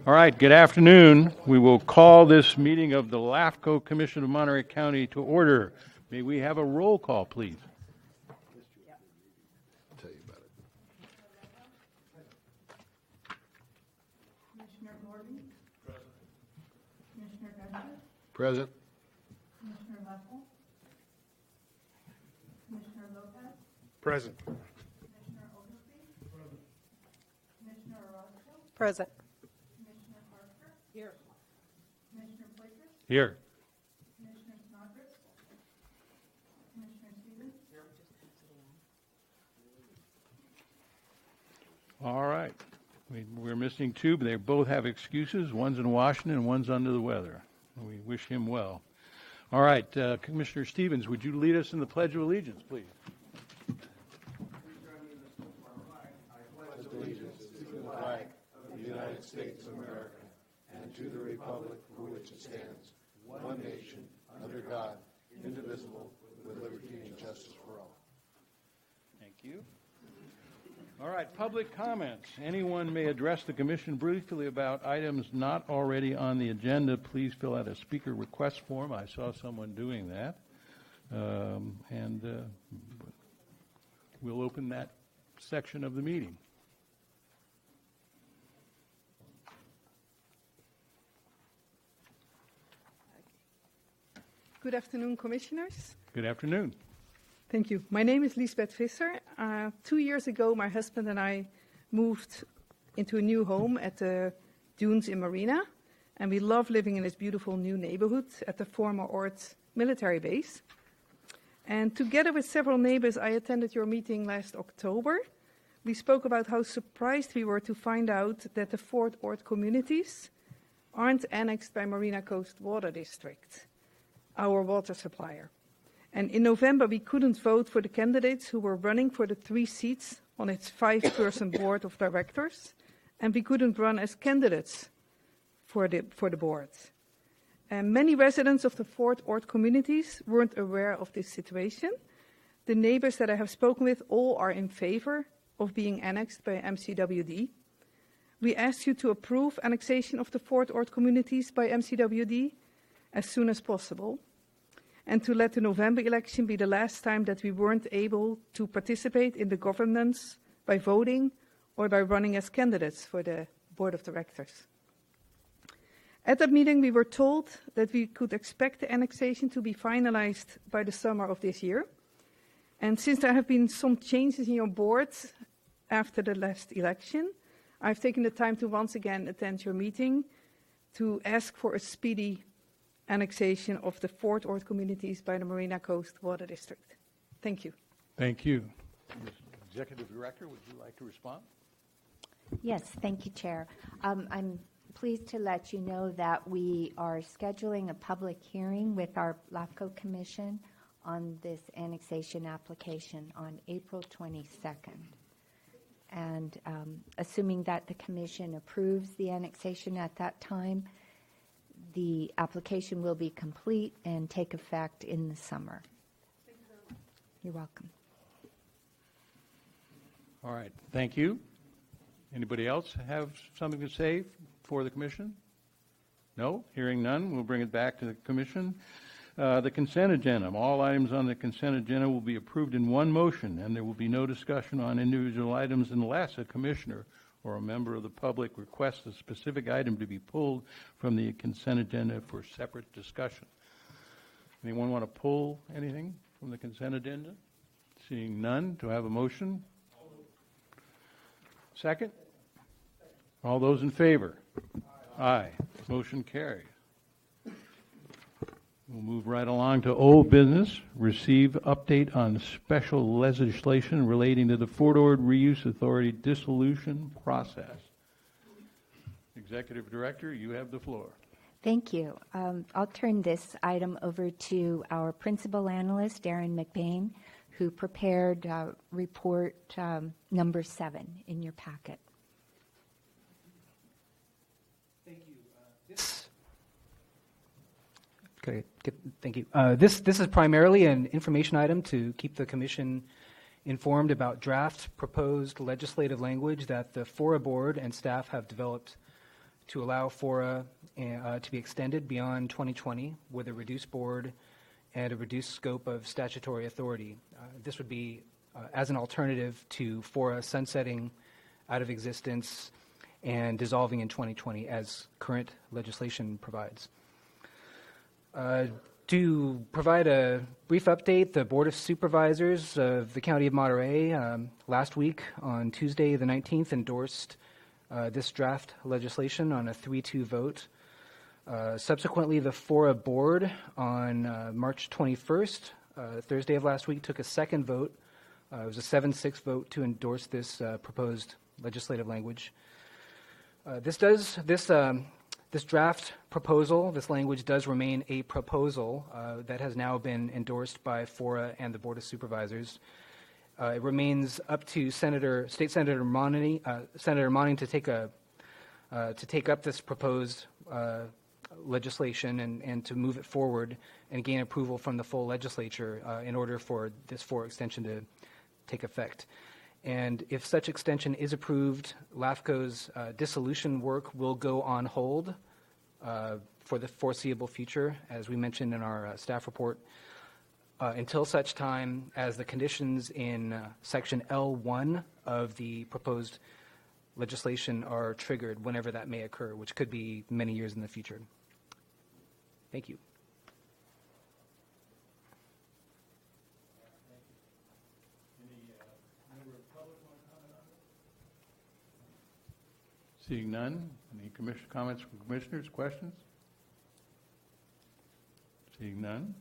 All right, good afternoon. We will call this meeting of the LAFCO Commission of Monterey County to order. May we have a roll call, please? I'll tell you about it. Commissioner Morgan? Present. Commissioner Gunter? Present. Commissioner LAFCO? Commissioner Lopez? Present. Commissioner Oglesby? Present. Commissioner Orozco? Present. Commissioner Parker? Here. Commissioner Blakers? Here. Commissioner Snodgrass? Commissioner Stevens? All right. We're missing two, but they both have excuses. One's in Washington and one's under the weather. We wish him well. All right, Commissioner Stevens, would you lead us in the Pledge of Allegiance, please? Allegiance to the flag of the United States of America and to the republic for which it stands, one nation, under God, indivisible, with liberty and justice for all. Thank you. All right, public comments. Anyone may address the commission briefly about items not already on the agenda. Please fill out a speaker request form. I saw someone doing that. We'll open that section of the meeting. Good afternoon, Commissioners. Good afternoon. Thank you. My name is Lisbeth Visser. 2 years ago, my husband and I moved into a new home at the dunes in Marina, and we love living in this beautiful new neighborhood at the former Ord military base. And together with several neighbors, I attended your meeting last October. We spoke about how surprised we were to find out that the Fort Ord communities aren't annexed by Marina Coast Water District, our water supplier. And in November, we couldn't vote for the candidates who were running for the 3 seats on its 5-person board of directors, and we couldn't run as candidates for the board. And many residents of the Fort Ord communities weren't aware of this situation. The neighbors that I have spoken with all are in favor of being annexed by MCWD. We asked you to approve annexation of the Fort Ord communities by MCWD as soon as possible, and to let the November election be the last time that we weren't able to participate in the governance by voting or by running as candidates for the board of directors. At that meeting, we were told that we could expect the annexation to be finalized by the summer of this year. And since there have been some changes in your board after the last election, I've taken the time to once again attend your meeting to ask for a speedy annexation of the Fort Ord communities by the Marina Coast Water District. Thank you. Thank you. Executive Director, would you like to respond? Yes, thank you, Chair. I'm pleased to let you know that we are scheduling a public hearing with our LAFCO Commission on this annexation application on April 22nd. And assuming that the Commission approves the annexation at that time, the application will be complete and take effect in the summer. Thank you very much. You're welcome. All right, thank you. Anybody else have something to say for the commission? No? Hearing none, we'll bring it back to the commission. The consent agenda. All items on the consent agenda will be approved in one motion, and there will be no discussion on individual items unless a commissioner or a member of the public requests a specific item to be pulled from the consent agenda for separate discussion. Anyone want to pull anything from the consent agenda? Seeing none, do I have a motion? Second? All those in favor? Aye. Motion carries. We'll move right along to old business. Receive update on special legislation relating to the Fort Ord Reuse Authority dissolution process. Executive Director, you have the floor. Thank you. I'll turn this item over to our principal analyst, Darren McBain, who prepared report number 7 in your packet. Thank you. Thank you. This is primarily an information item to keep the Commission informed about draft proposed legislative language that the FORA board and staff have developed to allow FORA to be extended beyond 2020 with a reduced board and a reduced scope of statutory authority. This would be as an alternative to FORA sunsetting out of existence and dissolving in 2020 as current legislation provides. To provide a brief update, the Board of Supervisors of the County of Monterey last week on Tuesday the 19th endorsed this draft legislation on a 3-2 vote. Subsequently, the FORA Board on March 21st, Thursday of last week, took a second vote. It was a 7-6 vote to endorse this proposed legislative language. This draft proposal, this language does remain a proposal that has now been endorsed by FORA and the Board of Supervisors. It remains up to State Senator Monning to take up this proposed legislation and to move it forward and gain approval from the full legislature in order for this FORA extension to take effect. And if such extension is approved, LAFCO's dissolution work will go on hold for the foreseeable future, as we mentioned in our staff report, until such time as the conditions in Section L1 of the proposed legislation are triggered, whenever that may occur, which could be many years in the future. Thank you. Seeing none, any comments from commissioners, questions? Seeing none.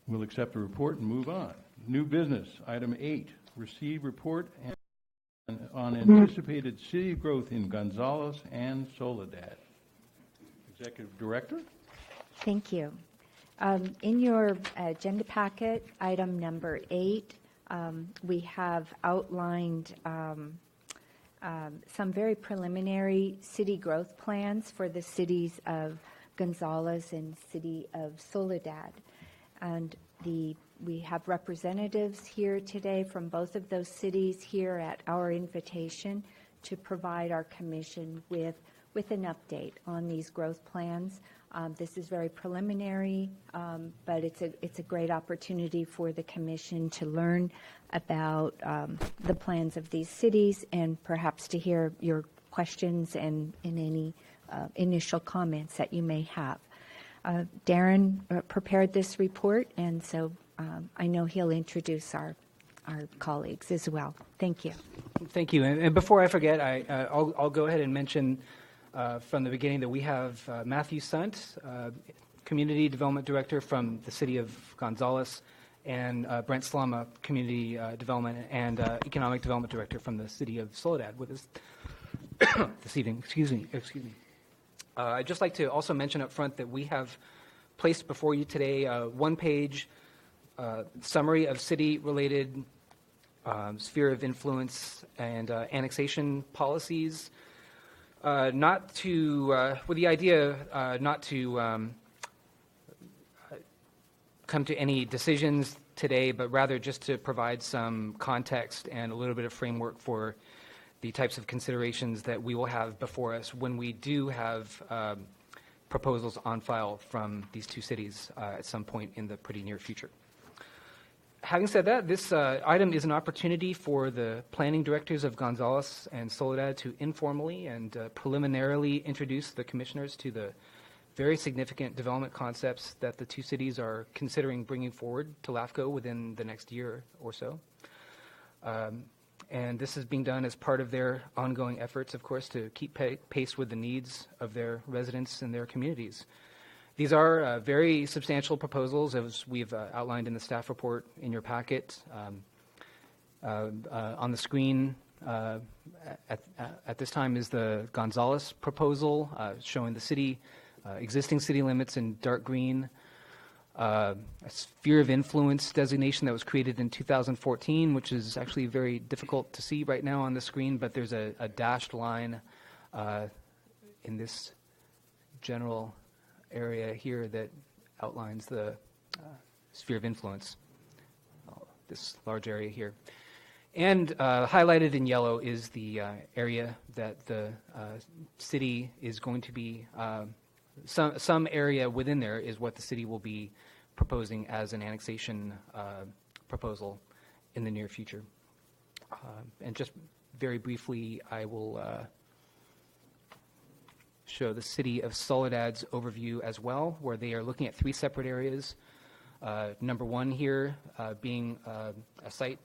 We'll accept the report and move on. New business, item 8, receive report on anticipated city growth in Gonzales and Soledad. Executive Director? Thank you. In your agenda packet, item number 8, we have outlined some very preliminary city growth plans for the cities of Gonzales and city of Soledad. And we have representatives here today from both of those cities here at our invitation to provide our commission with an update on these growth plans. This is very preliminary, but it's a great opportunity for the commission to learn about the plans of these cities and perhaps to hear your questions and any initial comments that you may have. Darren prepared this report, and so I know he'll introduce our colleagues as well. Thank you. Thank you. And before I forget, I'll go ahead and mention from the beginning that we have Matthew Sunt, Community Development Director from the City of Gonzales, and Brent Slama, Community Development and Economic Development Director from the City of Soledad with us this evening. Excuse me. I'd just like to also mention up front that we have placed before you today a one-page summary of city-related sphere of influence and annexation policies, with the idea not to come to any decisions today, but rather just to provide some context and a little bit of framework for the types of considerations that we will have before us when we do have proposals on file from these two cities at some point in the pretty near future. Having said that, this item is an opportunity for the planning directors of Gonzales and Soledad to informally and preliminarily introduce the commissioners to the very significant development concepts that the two cities are considering bringing forward to LAFCO within the next year or so. And this is being done as part of their ongoing efforts, of course, to keep pace with the needs of their residents and their communities. These are very substantial proposals, as we've outlined in the staff report in your packet. On the screen at this time is the Gonzales proposal, showing the existing city limits in dark green. A sphere of influence designation that was created in 2014, which is actually very difficult to see right now on the screen, but there's a dashed line in this general area here that outlines the sphere of influence, this large area here. And highlighted in yellow is the area that the city is going to be, some area within there is what the city will be proposing as an annexation proposal in the near future. And just very briefly, I will show the City of Soledad's overview as well, where they are looking at 3 separate areas. Number 1 here being a site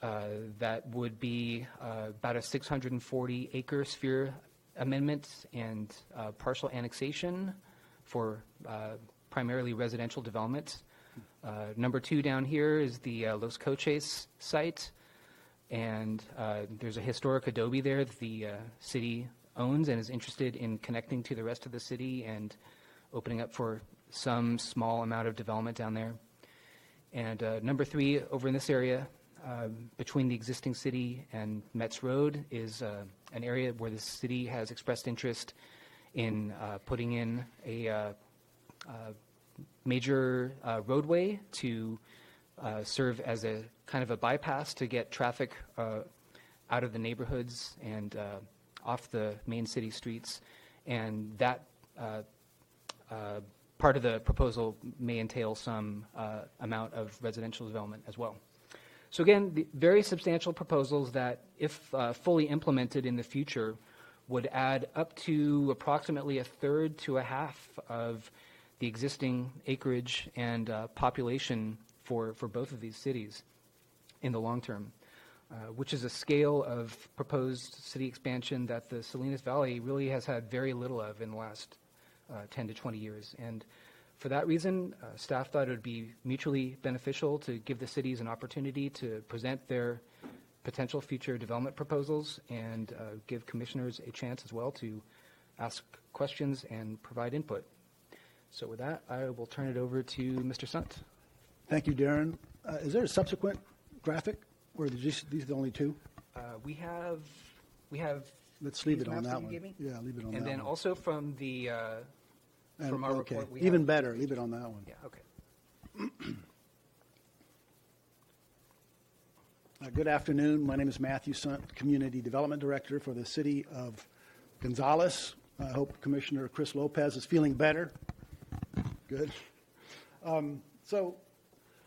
that would be about a 640-acre sphere amendment and partial annexation for primarily residential development. Number 2 down here is the Los Coches site, and there's a historic adobe there that the city owns and is interested in connecting to the rest of the city and opening up for some small amount of development down there. And number 3 over in this area, between the existing city and Metz Road, is an area where the city has expressed interest in putting in a major roadway to serve as a kind of a bypass to get traffic out of the neighborhoods and off the main city streets. And that part of the proposal may entail some amount of residential development as well. So again, the very substantial proposals that, if fully implemented in the future, would add up to approximately 1/3 to 1/2 of the existing acreage and population for both of these cities in the long term, which is a scale of proposed city expansion that the Salinas Valley really has had very little of in the last 10 to 20 years. And for that reason, staff thought it would be mutually beneficial to give the cities an opportunity to present their potential future development proposals and give commissioners a chance as well to ask questions and provide input. So with that, I will turn it over to Mr. Sunt. Thank you, Darren. Is there a subsequent graphic, or are these the only 2? We have. Let's leave these it on maps that you one. gave me? Yeah, leave it on that one. And then also from the from our okay. report, we Even have, better, leave it on that one. Yeah. Okay. Good afternoon. My name is Matthew Sunt, Community Development Director for the City of Gonzales. I hope Commissioner Chris Lopez is feeling better. Good. So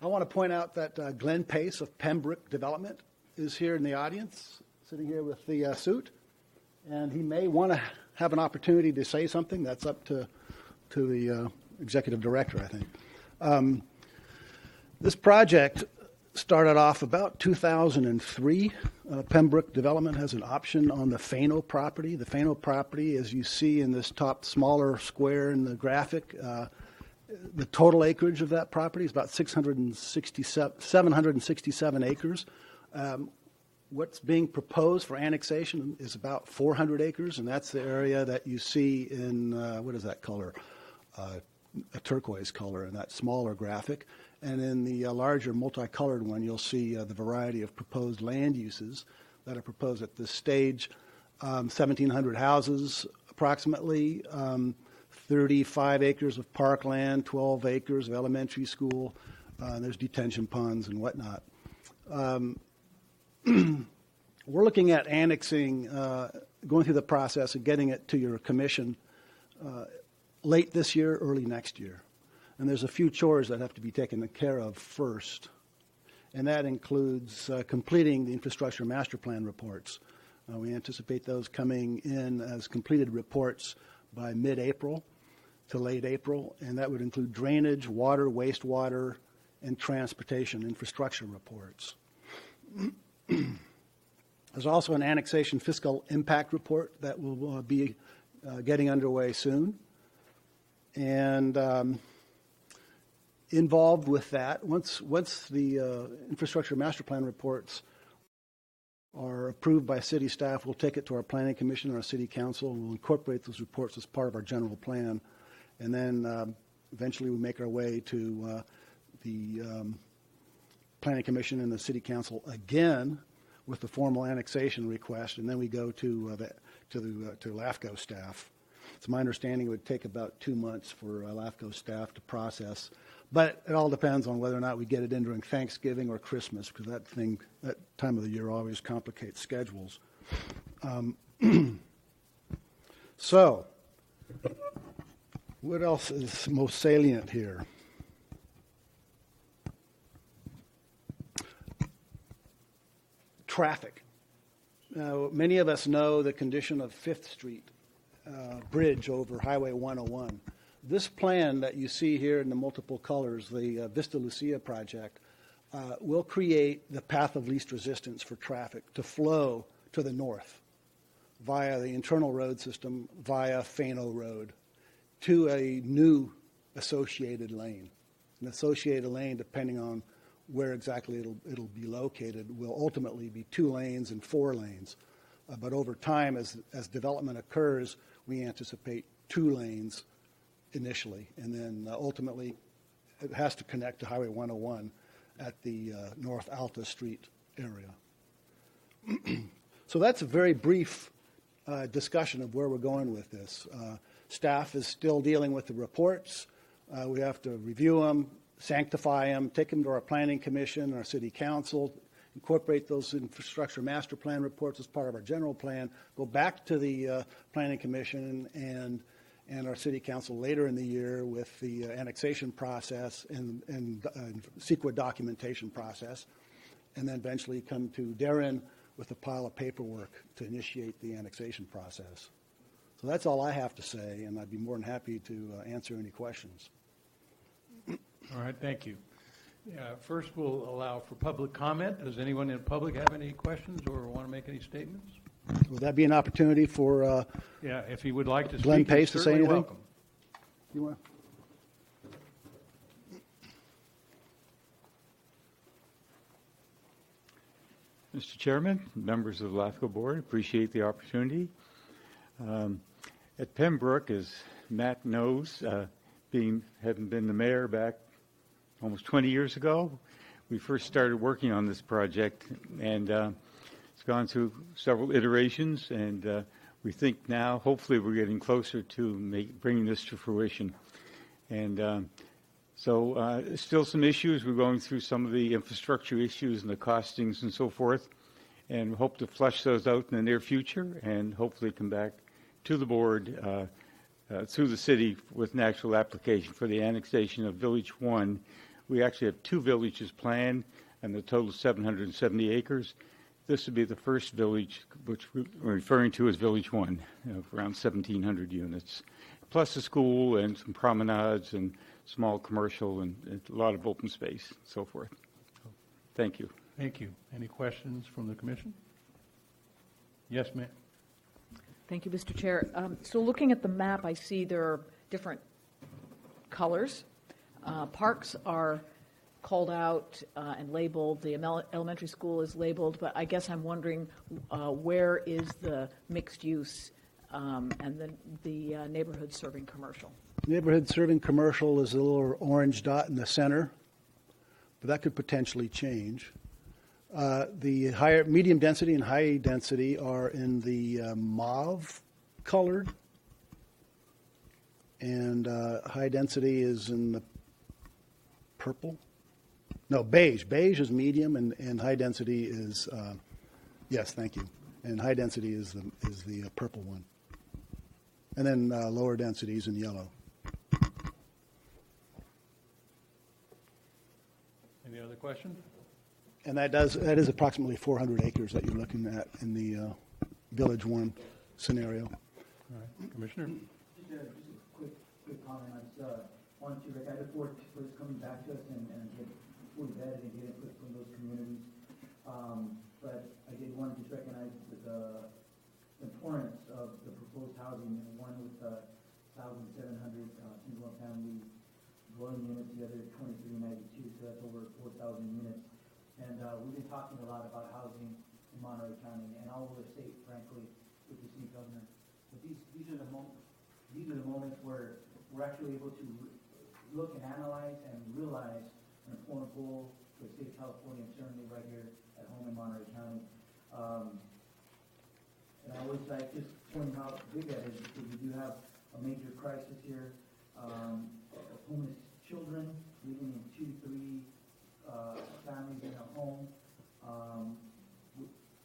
I want to point out that Glenn Pace of Pembroke Development is here in the audience, sitting here with the suit, and he may want to have an opportunity to say something. That's up to the executive director, I think. This project started off about 2003. Pembroke Development has an option on the Fano property. The Fano property, as you see in this top smaller square in the graphic, the total acreage of that property is about 767 acres. What's being proposed for annexation is about 400 acres, and that's the area that you see in, what is that color? A turquoise color in that smaller graphic. And in the larger multicolored one, you'll see the variety of proposed land uses that are proposed at this stage. 1,700 houses approximately, 35 acres of parkland, 12 acres of elementary school. There's detention ponds and whatnot. We're looking at annexing, going through the process of getting it to your commission late this year, early next year. And there's a few chores that have to be taken care of first, and that includes completing the infrastructure master plan reports. We anticipate those coming in as completed reports by mid-April to late April, and that would include drainage, water, wastewater, and transportation infrastructure reports. There's also an annexation fiscal impact report that will be getting underway soon. And involved with that, once the infrastructure master plan reports are approved by city staff, we'll take it to our planning commission or our city council, and we'll incorporate those reports as part of our general plan. And then eventually we make our way to the planning commission and the city council again with the formal annexation request, and then we go to LAFCO staff. It's my understanding it would take about 2 months for LAFCO staff to process But it all depends on whether or not we get it in during Thanksgiving or Christmas, because that time of the year always complicates schedules. So, what else is most salient here? Traffic. Now, many of us know the condition of 5th Street Bridge over Highway 101. This plan that you see here in the multiple colors, the Vista Lucia project, will create the path of least resistance for traffic to flow to the north via the internal road system, via Fano Road, to a new associated lane. An associated lane, depending on where exactly it'll be located, will ultimately be 2 lanes and 4 lanes. But over time, as development occurs, we anticipate 2 lanes initially, and then ultimately it has to connect to Highway 101 at the North Alta Street area. So that's a very brief discussion of where we're going with this. Staff is still dealing with the reports. We have to review them, sanctify them, take them to our planning commission, our city council, incorporate those infrastructure master plan reports as part of our general plan, go back to the planning commission and our city council later in the year with the annexation process and CEQA documentation process, and then eventually come to Darren with a pile of paperwork to initiate the annexation process. So that's all I have to say, and I'd be more than happy to answer any questions. All right, thank you. First, we'll allow for public comment. Does anyone in the public have any questions or want to make any statements? Would that be an opportunity for Yeah, if you would like to Glenn speak, you're Pace to say certainly anything? welcome. you want? Mr. Chairman, members of the LAFCO board, appreciate the opportunity. At Pembroke, as Matt knows, having been the mayor back almost 20 years ago, we first started working on this project, and it's gone through several iterations, and we think now, hopefully, we're getting closer to bringing this to fruition. And so still some issues. We're going through some of the infrastructure issues and the costings and so forth, and we hope to flush those out in the near future and hopefully come back to the board through the city with an actual application for the annexation of Village 1. We actually have 2 villages planned and the total 770 acres. This would be the first village, which we're referring to as Village 1, around 1,700 units, plus a school and some promenades and small commercial and a lot of open space and so forth. Thank you. Thank you. Any questions from the commission? Yes, ma'am. Thank you, Mr. Chair. So looking at the map, I see there are different colors. Parks are called out and labeled. The elementary school is labeled, but I guess I'm wondering where is the mixed use and the neighborhood serving commercial? Neighborhood serving commercial is a little orange dot in the center, but that could potentially change. The higher, medium density and high density are in the mauve colored, and high density is in the purple. No, beige. Beige is medium, and high density is yes, thank you. And high density is the purple one, and then lower density is in yellow. Any other questions? And that is approximately 400 acres that you're looking at in the Village 1 scenario. All right, Commissioner? Just a quick comment. I wanted to, I look forward to this coming back to us and get fully vetted and get input from those communities. But I did want to just recognize the importance of the proposed housing, one with 1,700 single-family dwelling units, the other 2392, so that's over 4,000 units. And we've been talking a lot about housing in Monterey County and all over the state, frankly, with the city governor. But these are the moments where we're actually able to look and analyze and realize an important goal for the state of California, and certainly right here at home in Monterey County. And I always like just pointing out how big that is, because we do have a major crisis here of homeless children, living in 2 to 3 families in a home.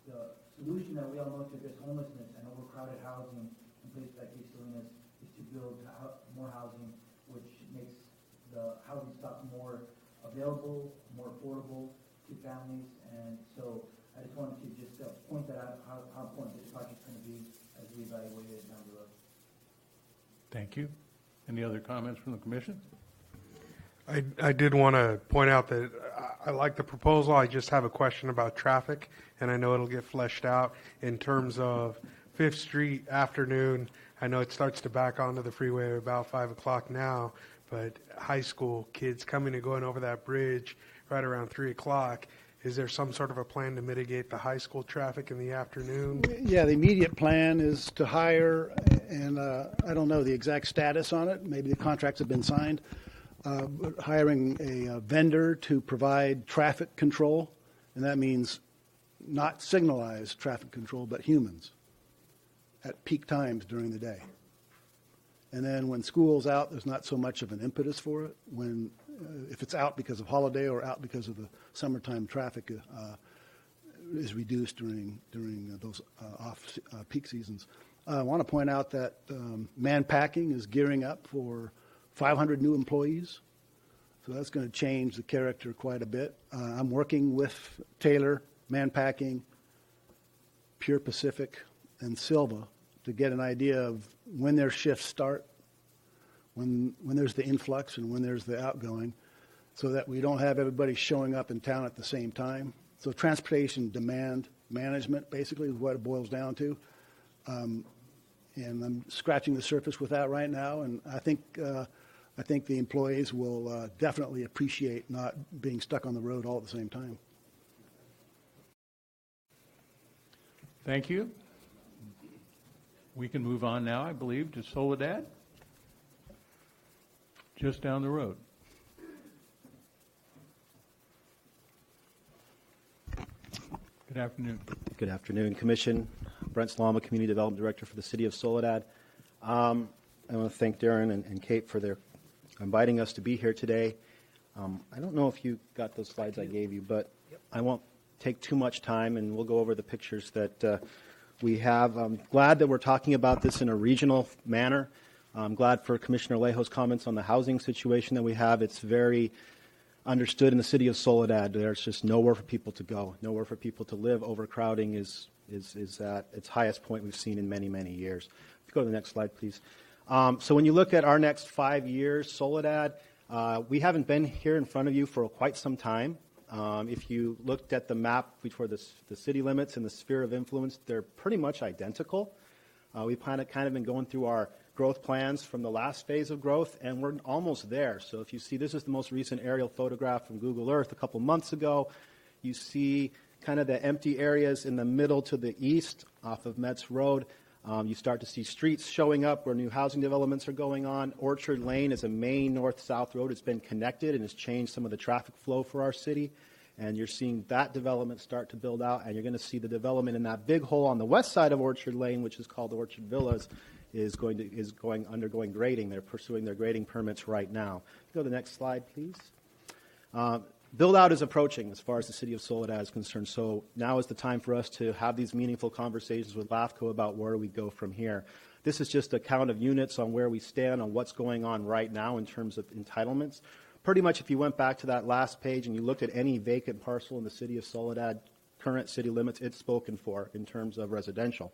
The solution that we all know to address homelessness and overcrowded housing in places like East Salinas is to build more housing, which makes the housing stock more available, more affordable to families. And so I just wanted to just point that out, how important this project is going to be as we evaluate it down the road. Thank you. Any other comments from the commission? I did want to point out that I like the proposal. I just have a question about traffic, and I know it'll get fleshed out in terms of 5th Street afternoon. I know it starts to back onto the freeway about 5 o'clock now, but high school kids coming and going over that bridge right around 3 o'clock. Is there some sort of a plan to mitigate the high school traffic in the afternoon? Yeah, the immediate plan is to hire, and I don't know the exact status on it. Maybe the contracts have been signed. But hiring a vendor to provide traffic control, and that means not signalized traffic control, but humans at peak times during the day. And then when school's out, there's not so much of an impetus for it. When if it's out because of holiday or out because of the summertime traffic is reduced during those off peak seasons. I want to point out that Manpacking is gearing up for 500 new employees, so that's going to change the character quite a bit. I'm working with Taylor, Manpacking, Pure Pacific, and Silva to get an idea of when their shifts start, when there's the influx and when there's the outgoing, so that we don't have everybody showing up in town at the same time. So transportation demand management basically is what it boils down to. And I'm scratching the surface with that right now, and I think the employees will definitely appreciate not being stuck on the road all at the same time. Thank you. We can move on now, I believe, to Soledad, just down the road. Good afternoon. Good afternoon, Commission. Brent Slama, Community Development Director for the City of Soledad. I want to thank Darren and Kate for their inviting us to be here today. I don't know if you got those slides I gave you, but I won't take too much time, and we'll go over the pictures that we have. I'm glad that we're talking about this in a regional manner. I'm glad for Commissioner Alejo's comments on the housing situation that we have. It's very understood in the city of Soledad. There's just nowhere for people to go, nowhere for people to live. Overcrowding is at its highest point we've seen in many, many years. If you go to the next slide, please. So when you look at our next 5 years, Soledad, we haven't been here in front of you for quite some time. If you looked at the map for the city limits and the sphere of influence, they're pretty much identical. We've kind of been going through our growth plans from the last phase of growth, and we're almost there. So if you see, this is the most recent aerial photograph from Google Earth a couple months ago. You see kind of the empty areas in the middle to the east off of Metz Road. You start to see streets showing up where new housing developments are going on. Orchard Lane is a main north-south road. It's been connected and has changed some of the traffic flow for our city. And you're seeing that development start to build out, and you're going to see the development in that big hole on the west side of Orchard Lane, which is called Orchard Villas, is undergoing grading. They're pursuing their grading permits right now. Go to the next slide, please. Build-out is approaching as far as the city of Soledad is concerned. So now is the time for us to have these meaningful conversations with LAFCO about where we go from here. This is just a count of units on where we stand on what's going on right now in terms of entitlements. Pretty much if you went back to that last page and you looked at any vacant parcel in the city of Soledad, current city limits, it's spoken for in terms of residential.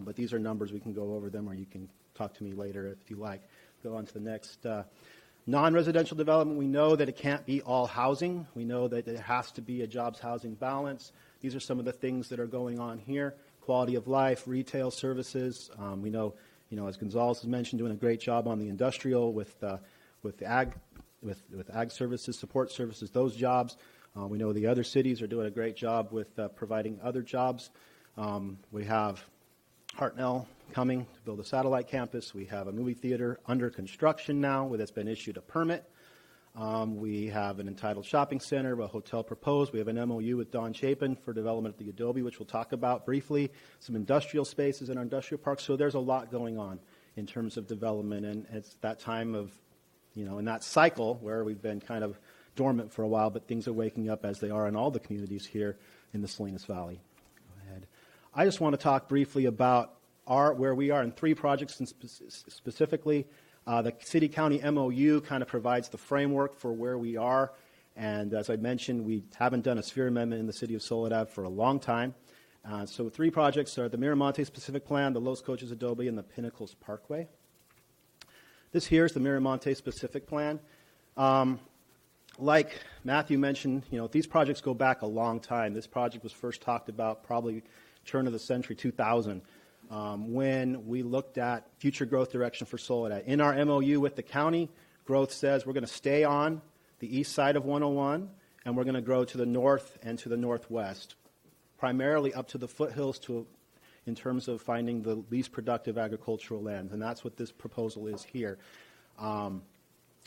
But these are numbers. We can go over them, or you can talk to me later if you like. Go on to the next. Non-residential development, we know that it can't be all housing. We know that it has to be a jobs housing balance. These are some of the things that are going on here. Quality of life, retail services. We know, as Gonzalez has mentioned, doing a great job on the industrial with ag services, support services, those jobs. We know the other cities are doing a great job with providing other jobs. We have Hartnell coming to build a satellite campus. We have a movie theater under construction now that's been issued a permit. We have an entitled shopping center, a hotel proposed. We have an MOU with Don Chapin for development of the Adobe, which we'll talk about briefly. Some industrial spaces in our industrial park. So there's a lot going on in terms of development, and it's that time of in that cycle where we've been kind of dormant for a while, but things are waking up as they are in all the communities here in the Salinas Valley. Go ahead. I just want to talk briefly about where we are in 3 projects, and specifically the city-county MOU kind of provides the framework for where we are. And as I mentioned, we haven't done a sphere amendment in the city of Soledad for a long time. So 3 projects are the Miramonte Specific Plan, the Los Coches Adobe, and the Pinnacles Parkway. This here is the Miramonte Specific Plan. Like Matthew mentioned, these projects go back a long time. This project was first talked about probably turn of the century, 2000, when we looked at future growth direction for Soledad. In our MOU with the county, growth says we're going to stay on the east side of 101, and we're going to grow to the north and to the northwest, primarily up to the foothills in terms of finding the least productive agricultural lands, and that's what this proposal is here.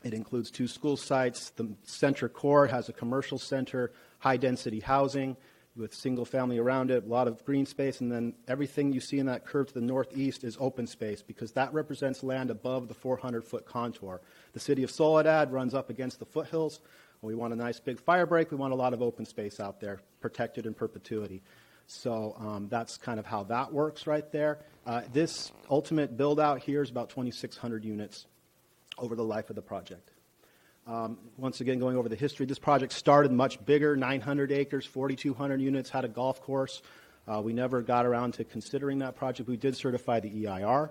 It includes 2 school sites. The center core has a commercial center, high-density housing with single-family around it, a lot of green space, and then everything you see in that curve to the northeast is open space because that represents land above the 400-foot contour. The city of Soledad runs up against the foothills. We want a nice big fire break. We want a lot of open space out there, protected in perpetuity. So that's kind of how that works right there. This ultimate build-out here is about 2,600 units over the life of the project. Once again, going over the history, this project started much bigger, 900 acres, 4,200 units, had a golf course. We never got around to considering that project. We did certify the EIR.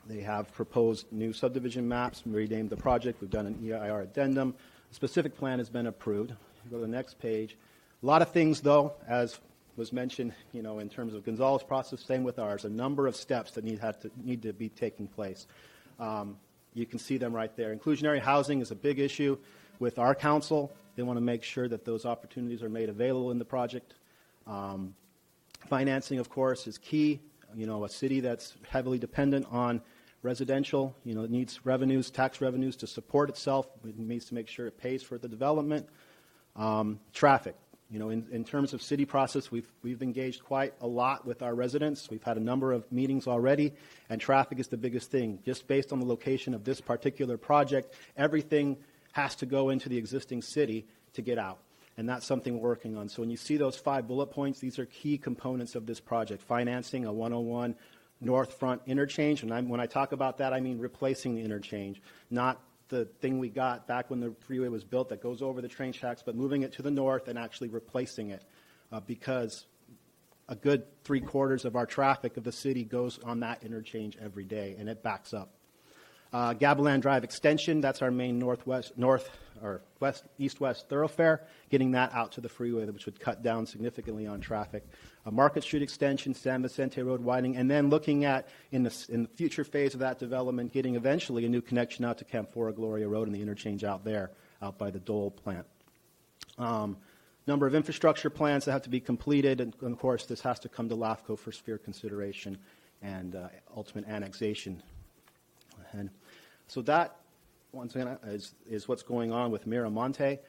They have proposed new subdivision maps, renamed the project. We've done an EIR addendum. The specific plan has been approved. Go to the next page. A lot of things, though, as was mentioned, in terms of Gonzales process, same with ours, a number of steps that need to be taking place. You can see them right there. Inclusionary housing is a big issue with our council. They want to make sure that those opportunities are made available in the project. Financing, of course, is key. A city that's heavily dependent on residential, it needs revenues, tax revenues to support itself. It needs to make sure it pays for the development. Traffic. In terms of city process, we've engaged quite a lot with our residents. We've had a number of meetings already, and traffic is the biggest thing. Just based on the location of this particular project, everything has to go into the existing city to get out, and that's something we're working on. So when you see those 5 bullet points, these are key components of this project. Financing a 101 North Front interchange, and when I talk about that, I mean replacing the interchange, not the thing we got back when the freeway was built that goes over the train tracks, but moving it to the north and actually replacing it because a good 3/4 of our traffic of the city goes on that interchange every day, and it backs up. Gavilan Drive extension, that's our main east-west thoroughfare, getting that out to the freeway, which would cut down significantly on traffic. Market Street extension, San Vicente Road widening, and then looking at, in the future phase of that development, getting eventually a new connection out to Camphora Gloria Road and the interchange out there, out by the Dole plant. Number of infrastructure plans that have to be completed, and of course this has to come to LAFCO for sphere consideration and ultimate annexation. And so that, once again, is what's going on with Miramonte.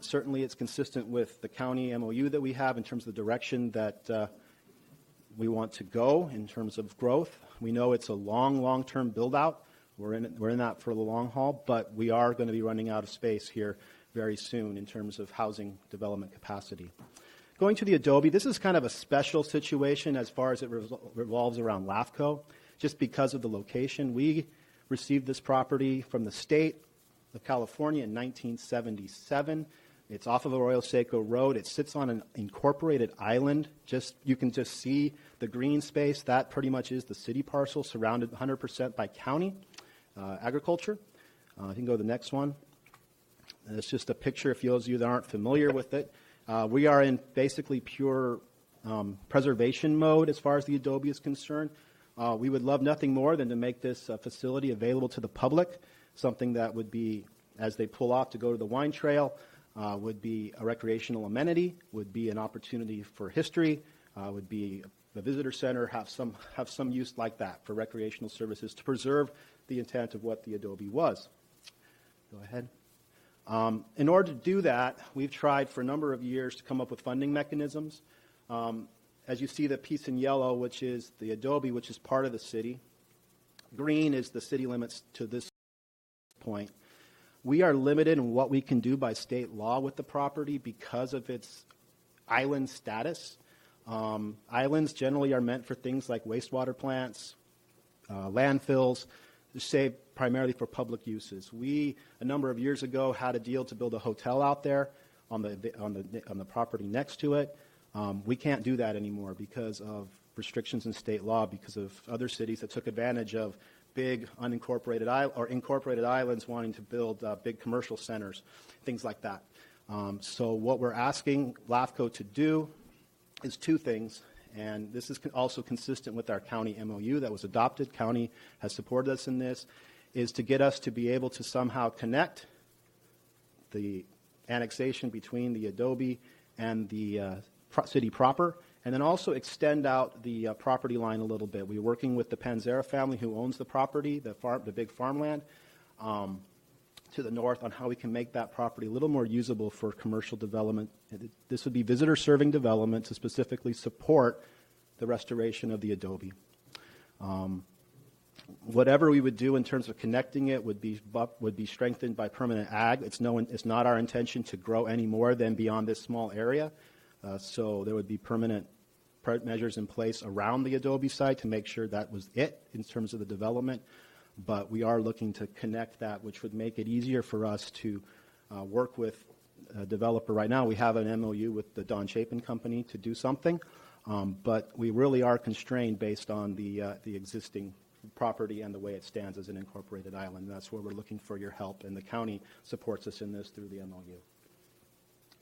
Certainly it's consistent with the county MOU that we have in terms of the direction that we want to go in terms of growth. We know it's a long-term build-out. We're in that for the long haul, but we are going to be running out of space here very soon in terms of housing development capacity. Going to the Adobe, this is kind of a special situation as far as it revolves around LAFCO, just because of the location. We received this property from the state of California in 1977. It's off of Arroyo Seco Road. It sits on an incorporated island. You can just see the green space. That pretty much is the city parcel, surrounded 100% by county agriculture. You can go to the next one. And it's just a picture if those of you that aren't familiar with it. We are in basically pure preservation mode as far as the Adobe is concerned. We would love nothing more than to make this facility available to the public, something that would be, as they pull off to go to the wine trail, would be a recreational amenity, would be an opportunity for history, would be a visitor center, have some use like that for recreational services to preserve the intent of what the Adobe was. Go ahead. In order to do that, we've tried for a number of years to come up with funding mechanisms. As you see the piece in yellow, which is the Adobe, which is part of the city. Green is the city limits to this point. We are limited in what we can do by state law with the property because of its island status. Islands generally are meant for things like wastewater plants, landfills, saved primarily for public uses. We, a number of years ago, had a deal to build a hotel out there on the property next to it. We can't do that anymore because of restrictions in state law, because of other cities that took advantage of big unincorporated or incorporated islands wanting to build big commercial centers, things like that. So what we're asking LAFCO to do is two things, and this is also consistent with our county MOU that was adopted. County has supported us in this, is to get us to be able to somehow connect the annexation between the Adobe and the city proper, and then also extend out the property line a little bit. We're working with the Panzera family who owns the property, the big farmland, to the north on how we can make that property a little more usable for commercial development. This would be visitor-serving development to specifically support the restoration of the Adobe. Whatever we would do in terms of connecting it would be strengthened by permanent ag. It's not our intention to grow any more than beyond this small area. So there would be permanent measures in place around the Adobe site to make sure that was it in terms of the development. But we are looking to connect that, which would make it easier for us to work with a developer. Right now we have an MOU with the Don Chapin Company to do something, but we really are constrained based on the existing property and the way it stands as an incorporated island. That's where we're looking for your help, and the county supports us in this through the MOU.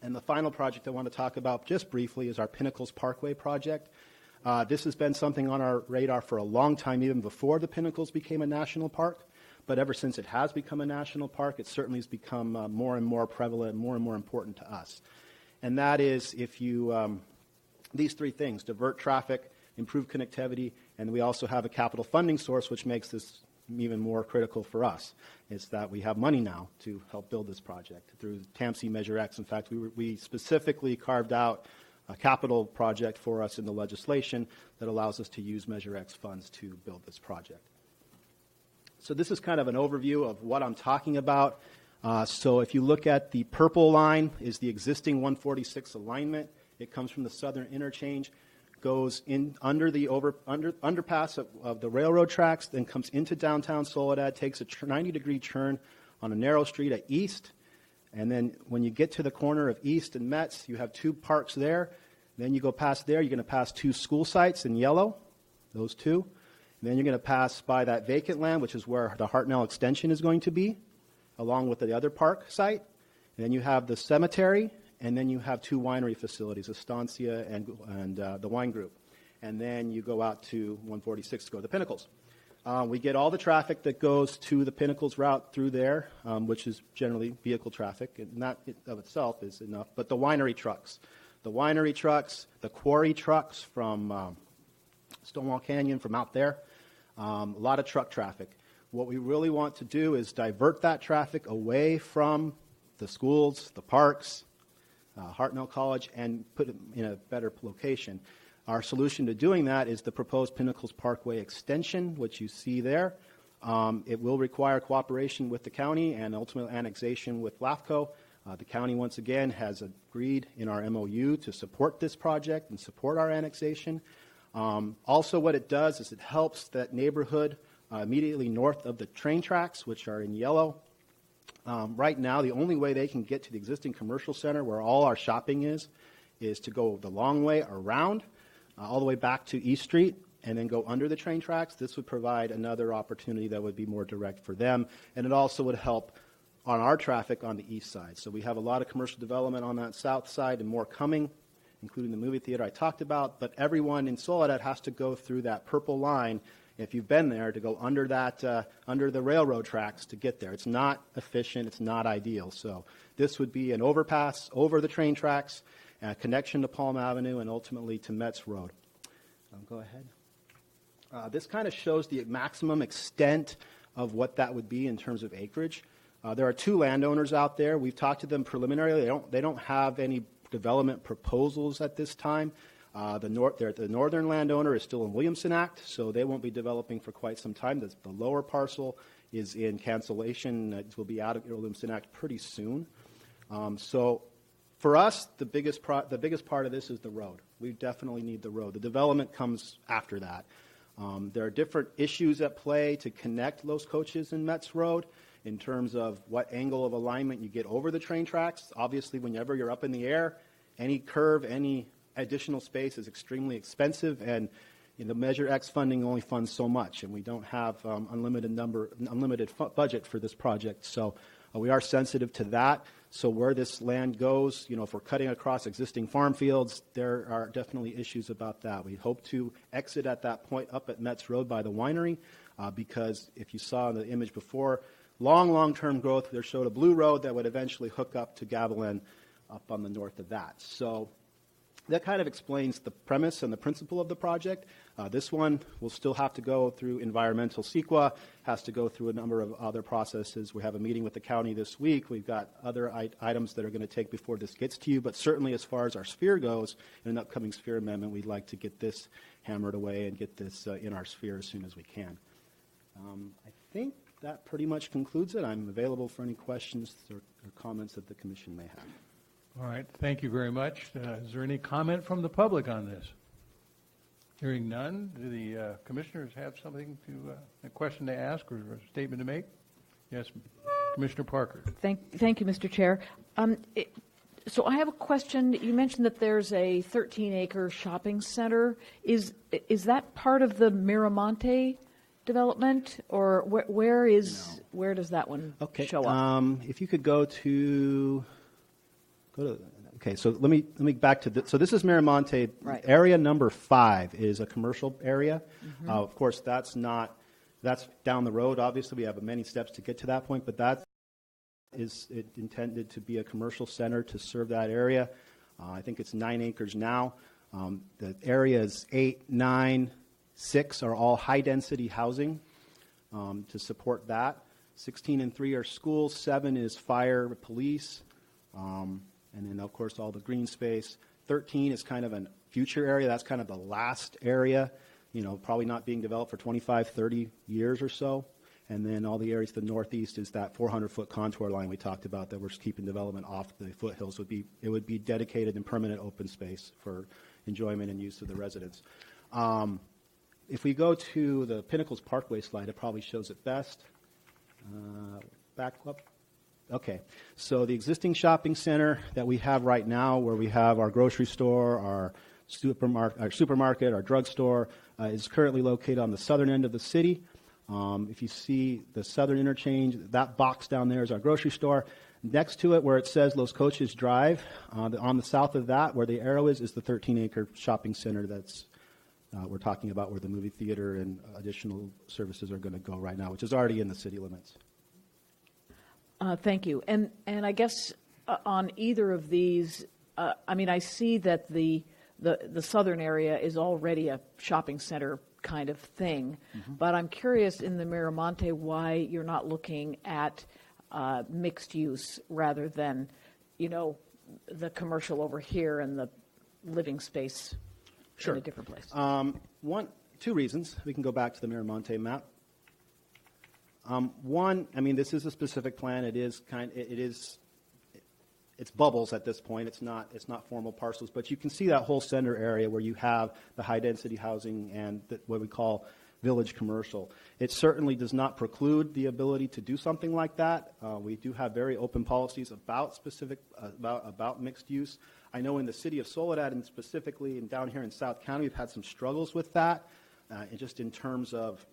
And the final project I want to talk about just briefly is our Pinnacles Parkway project. This has been something on our radar for a long time, even before the Pinnacles became a national park. But ever since it has become a national park, it certainly has become more and more prevalent, more and more important to us. And that is if you, these three things, divert traffic, improve connectivity, and we also have a capital funding source, which makes this even more critical for us, is that we have money now to help build this project through TAMC Measure X. In fact, we specifically carved out a capital project for us in the legislation that allows us to use Measure X funds to build this project. So this is kind of an overview of what I'm talking about. So if you look at the purple line is the existing 146 alignment. It comes from the southern interchange, goes in under the underpass of the railroad tracks, then comes into downtown Soledad, takes a 90-degree turn on a narrow street at East, and then when you get to the corner of East and Metz, you have two parks there. Then you go past there, you're going to pass two school sites in yellow, those two. And then you're going to pass by that vacant land, which is where the Hartnell extension is going to be, along with the other park site. And then you have the cemetery, and then you have two winery facilities, Estancia and the Wine Group. And then you go out to 146 to go to the Pinnacles. We get all the traffic that goes to the Pinnacles route through there, which is generally vehicle traffic, and that of itself is enough. But the winery trucks, the quarry trucks from Stonewall Canyon, from out there, a lot of truck traffic. What we really want to do is divert that traffic away from the schools, the parks, Hartnell College, and put it in a better location. Our solution to doing that is the proposed Pinnacles Parkway extension, which you see there. It will require cooperation with the county and ultimate annexation with LAFCO. The county, once again, has agreed in our MOU to support this project and support our annexation. Also, what it does is it helps that neighborhood immediately north of the train tracks, which are in yellow. Right now, the only way they can get to the existing commercial center where all our shopping is to go the long way around, all the way back to East Street, and then go under the train tracks. This would provide another opportunity that would be more direct for them, and it also would help on our traffic on the east side. So we have a lot of commercial development on that south side and more coming, including the movie theater I talked about, but everyone in Soledad has to go through that purple line, if you've been there, to go under that, under the railroad tracks to get there. It's not efficient, it's not ideal. So this would be an overpass over the train tracks, connection to Palm Avenue, and ultimately to Metz Road. Go ahead. This kind of shows the maximum extent of what that would be in terms of acreage. There are two landowners out there. We've talked to them preliminarily. They don't have any development proposals at this time. The northern landowner is still in Williamson Act, so they won't be developing for quite some time. The lower parcel is in cancellation. It will be out of Williamson Act pretty soon. So for us, the biggest part of this is the road. We definitely need the road. The development comes after that. There are different issues at play to connect Los Coches and Metz Road in terms of what angle of alignment you get over the train tracks. Obviously, whenever you're up in the air, any curve, any additional space is extremely expensive, and Measure X funding only funds so much, and we don't have unlimited budget for this project. So we are sensitive to that. So where this land goes, if we're cutting across existing farm fields, there are definitely issues about that. We hope to exit at that point up at Metz Road by the winery, because if you saw in the image before, long-term growth, there showed a blue road that would eventually hook up to Gavilan up on the north of that. So that kind of explains the premise and the principle of the project. This one will still have to go through environmental CEQA, has to go through a number of other processes. We have a meeting with the county this week. We've got other items that are going to take before this gets to you. But certainly as far as our sphere goes, in an upcoming sphere amendment, we'd like to get this hammered away and get this in our sphere as soon as we can. I think that pretty much concludes it. I'm available for any questions or comments that the commission may have. All right, thank you very much. Is there any comment from the public on this? Hearing none, do the commissioners have something a question to ask or a statement to make? Yes, Commissioner Parker. Thank you, Mr. Chair. So I have a question. You mentioned that there's a 13-acre shopping center. Is that part of the Miramonte development, or where does that one show up? If you could go to. Okay, so let me back to this. So this is Miramonte. Right. Area number 5 is a commercial area. Mm-hmm. Of course, that's down the road. Obviously, we have many steps to get to that point, but that is intended to be a commercial center to serve that area. I think it's 9 acres now. The areas 8, 9, 6 are all high-density housing to support that. 16 and 3 are schools. 7 is fire, police. And then, of course, all the green space. 13 is kind of a future area. That's kind of the last area, probably not being developed for 25, 30 years or so. And then all the areas to the northeast is that 400-foot contour line we talked about that we're keeping development off the foothills. It would be dedicated and permanent open space for enjoyment and use of the residents. If we go to the Pinnacles Parkway slide, it probably shows it best. Back up. Okay, so the existing shopping center that we have right now, where we have our grocery store, our supermarket, our drugstore, is currently located on the southern end of the city. If you see the southern interchange, that box down there is our grocery store. Next to it, where it says Los Coches Drive, on the south of that, where the arrow is the 13-acre shopping center that's we're talking about, where the movie theater and additional services are going to go right now, which is already in the city limits. Thank you. And I guess on either of these, I see that the southern area is already a shopping center kind of thing, mm-hmm. But I'm curious in the Miramonte why you're not looking at mixed use rather than, the commercial over here and the living space Sure. in a different place. 2 reasons. We can go back to the Miramonte map. One, this is a specific plan. It's bubbles at this point. It's not formal parcels, but you can see that whole center area where you have the high density housing and what we call village commercial. It certainly does not preclude the ability to do something like that. We do have very open policies about mixed use. I know in the city of Soledad and specifically and down here in South County, we've had some struggles with that, just in terms of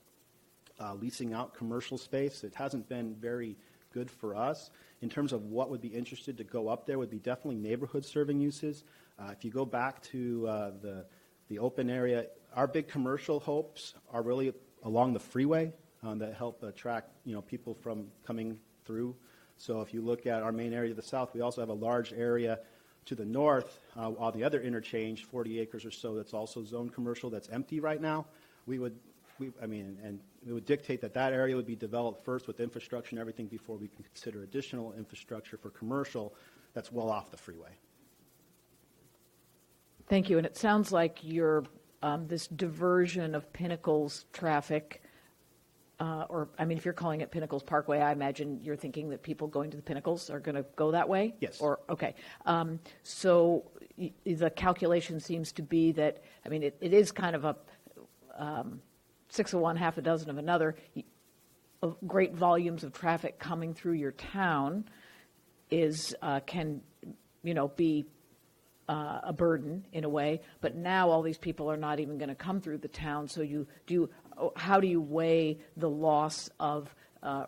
leasing out commercial space. It hasn't been very good for us. In terms of what would be interested to go up there would be definitely neighborhood serving uses. If you go back to the open area, our big commercial hopes are really along the freeway that help attract people from coming through. So if you look at our main area to the south, we also have a large area to the north, while the other interchange, 40 acres or so, that's also zoned commercial, that's empty right now. It would dictate that area would be developed first with infrastructure and everything before we can consider additional infrastructure for commercial that's well off the freeway. Thank you. And it sounds like this diversion of Pinnacles traffic or, I mean, if you're calling it Pinnacles Parkway, I imagine you're thinking that people going to the Pinnacles are going to go that way? Yes. Or, okay. So the calculation seems to be that, I mean, it is kind of a 6 of one, half a dozen of another. Of great volumes of traffic coming through your town can, be a burden in a way, but now all these people are not even going to come through the town. So how do you weigh the loss of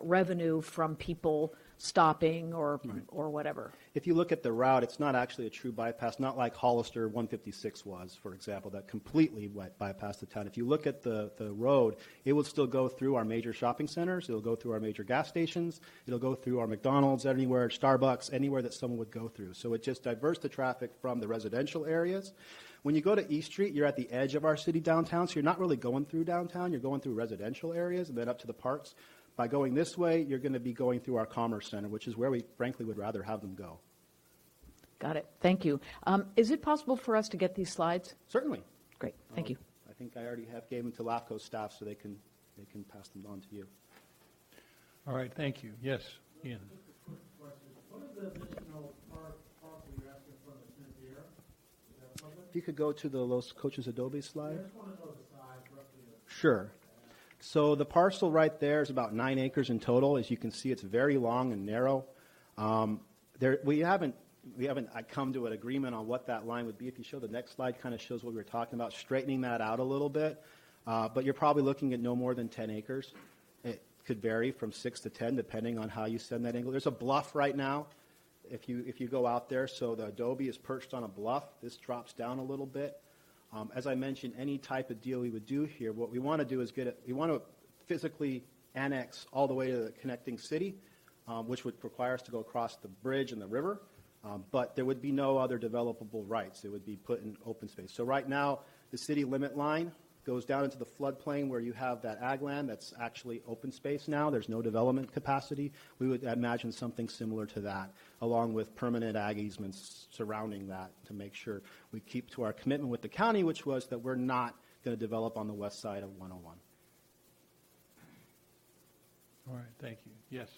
revenue from people stopping or whatever? If you look at the route, it's not actually a true bypass, not like Hollister 156 was, for example, that completely bypassed the town. If you look at the road, it will still go through our major shopping centers. It'll go through our major gas stations. It'll go through our McDonald's, anywhere, Starbucks, anywhere that someone would go through. So it just diverts the traffic from the residential areas. When you go to East Street, you're at the edge of our city downtown, so you're not really going through downtown. You're going through residential areas and then up to the parks. By going this way, you're going to be going through our Commerce Center, which is where we, frankly, would rather have them go. Got it. Thank you. Is it possible for us to get these slides? Certainly. Great. Thank you. I think I already gave them to LAFCO staff, so they can pass them on to you. All right, thank you. Yes, Ian. What is the additional parcel you're asking for in the Cynthia? Is that public? If you could go to the Los Coches Adobe slide. I just want to know the size roughly. Sure. So the parcel right there is about 9 acres in total. As you can see, it's very long and narrow. We haven't come to an agreement on what that line would be. If you show the next slide, kind of shows what we were talking about, straightening that out a little bit. But you're probably looking at no more than 10 acres. It could vary from 6 to 10 depending on how you send that angle. There's a bluff right now if you go out there. So the Adobe is perched on a bluff. This drops down a little bit. As I mentioned, any type of deal we would do here, what we want to do is we want to physically annex all the way to the connecting city, which would require us to go across the bridge and the river, but there would be no other developable rights. It would be put in open space. So right now, the city limit line goes down into the floodplain where you have that ag land that's actually open space now. There's no development capacity. We would imagine something similar to that, along with permanent ag easements surrounding that to make sure we keep to our commitment with the county, which was that we're not going to develop on the west side of 101. All right, thank you. Yes.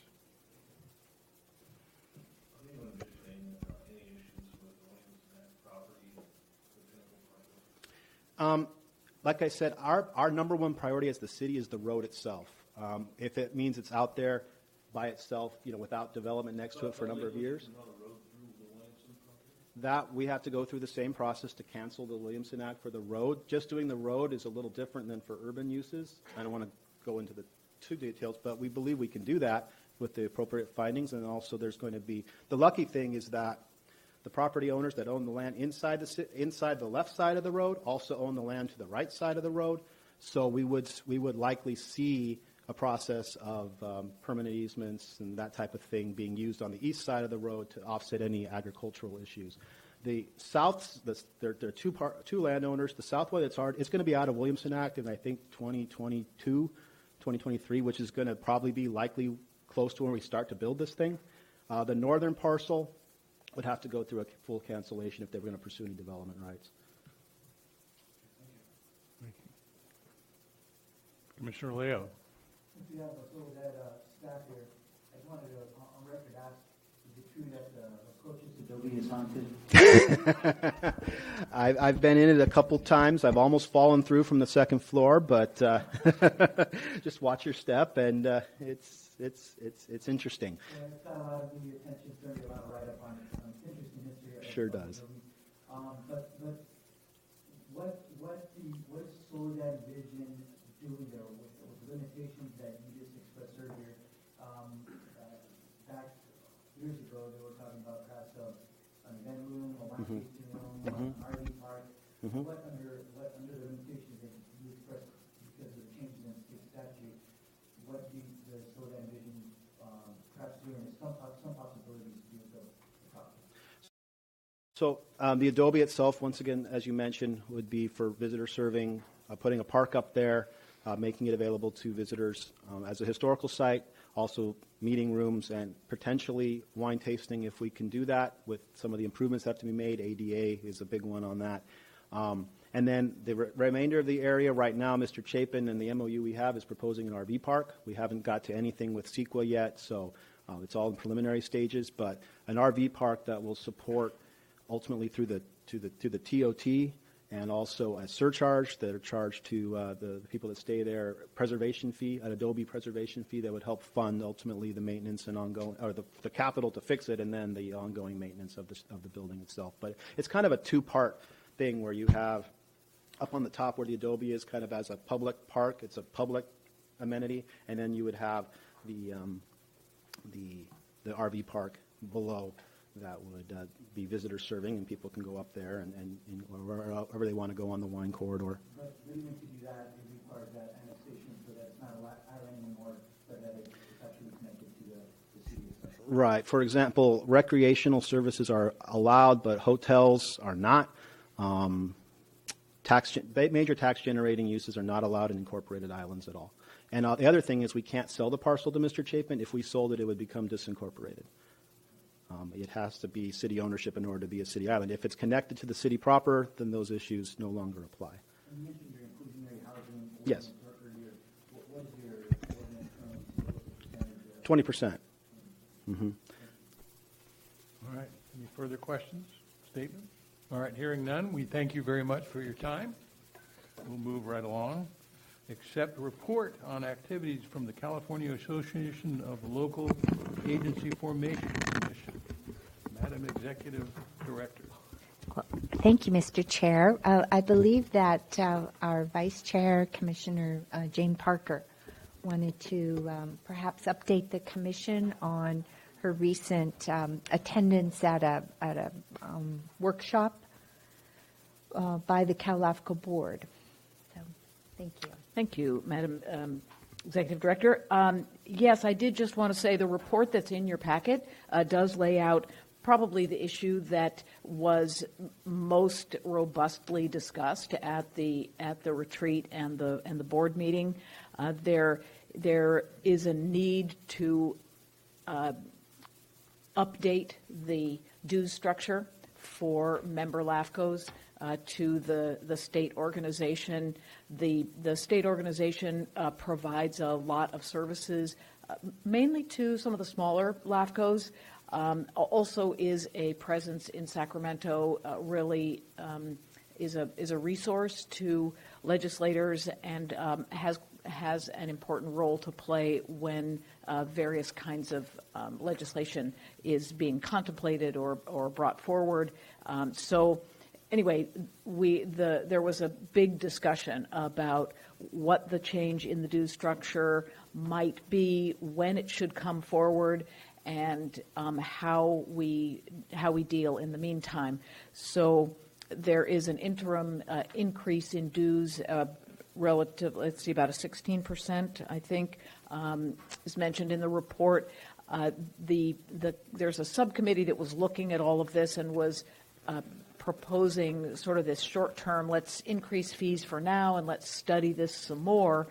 Like I said, our number one priority as the city is the road itself. If it means it's out there by itself, without development next to it for a number of years, that we have to go through the same process to cancel the Williamson Act for the road. Just doing the road is a little different than for urban uses. I don't want to go into the too details, but we believe we can do that with the appropriate findings. And also there's going to be, the lucky thing is that the property owners that own the land inside the left side of the road also own the land to the right side of the road. So we would likely see a process of permanent easements and that type of thing being used on the east side of the road to offset any agricultural issues. The south, there are two landowners. The south one, it's going to be out of Williamson Act in I think 2022, 2023, which is going to probably be likely close to when we start to build this thing. The northern parcel would have to go through a full cancellation if they were going to pursue any development rights. Thank you. Commissioner Leo. If you have that staff here, I just wanted to, on record, ask, is it true that the Coaches Adobe is haunted? I've been in it a couple times. I've almost fallen through from the second floor, but just watch your step, and it's interesting. Yeah, it's got a lot of media attention. It's going to be a lot of write-up on it. It's interesting history. Sure does. But what is Soledad Vision doing there with the limitations that you just expressed earlier? Back years ago, they were talking about perhaps an event room, a wine tasting room, an RV park. What under the limitations that you expressed because of the changes in state statute, what do the Soledad Vision perhaps doing some possibilities to do the property? So the Adobe itself, once again, as you mentioned, would be for visitor serving, putting a park up there, making it available to visitors as a historical site, also meeting rooms and potentially wine tasting if we can do that with some of the improvements that have to be made. ADA is a big one on that. And then the remainder of the area right now, Mr. Chapin and the MOU we have is proposing an RV park. We haven't got to anything with CEQA yet, so it's all in preliminary stages. But an RV park that will support ultimately through the TOT, and also a surcharge that are charged to the people that stay there, preservation fee, an Adobe preservation fee that would help fund ultimately the maintenance and ongoing, or the capital to fix it, and then the ongoing maintenance of the building itself. But it's kind of a two-part thing where you have up on the top where the Adobe is kind of as a public park, it's a public amenity, and then you would have the RV park below that would be visitor serving, and people can go up there and wherever they want to go on the wine corridor. But even to do that, it requires that annexation so that it's not an island anymore, but that it's actually connected to the city itself. Right. For example, recreational services are allowed, but hotels are not. Major tax generating uses are not allowed in incorporated islands at all. And the other thing is we can't sell the parcel to Mr. Chapin. If we sold it, it would become disincorporated. It has to be city ownership in order to be a city island. If it's connected to the city proper, then those issues no longer apply. You mentioned your inclusionary housing. Yes. Earlier. What is your ordinance percentage? 20%. Mm-hmm. All right. Any further questions, statements? All right, hearing none, we thank you very much for your time. We'll move right along. Accept report on activities from the California Association of Local Agency Formation Commission. Madam Executive Director. Well, thank you, Mr. Chair. I believe that our Vice Chair, Commissioner Jane Parker, wanted to perhaps update the Commission on her recent attendance at a workshop by the LAFCO board. So, thank you. Thank you, Madam Executive Director. Yes, I did just want to say the report that's in your packet does lay out probably the issue that was most robustly discussed at the retreat and the board meeting. There is a need to update the dues structure for member LAFCOs to the state organization. The state organization provides a lot of services, mainly to some of the smaller LAFCOs. Also is a presence in Sacramento, really is a resource to legislators, and has an important role to play when various kinds of legislation is being contemplated or brought forward. So anyway, there was a big discussion about what the change in the dues structure might be, when it should come forward, and how we deal in the meantime. So there is an interim increase in dues relative, let's see, about a 16%, I think, is mentioned in the report. There's a subcommittee that was looking at all of this and was proposing sort of this short-term, let's increase fees for now and let's study this some more.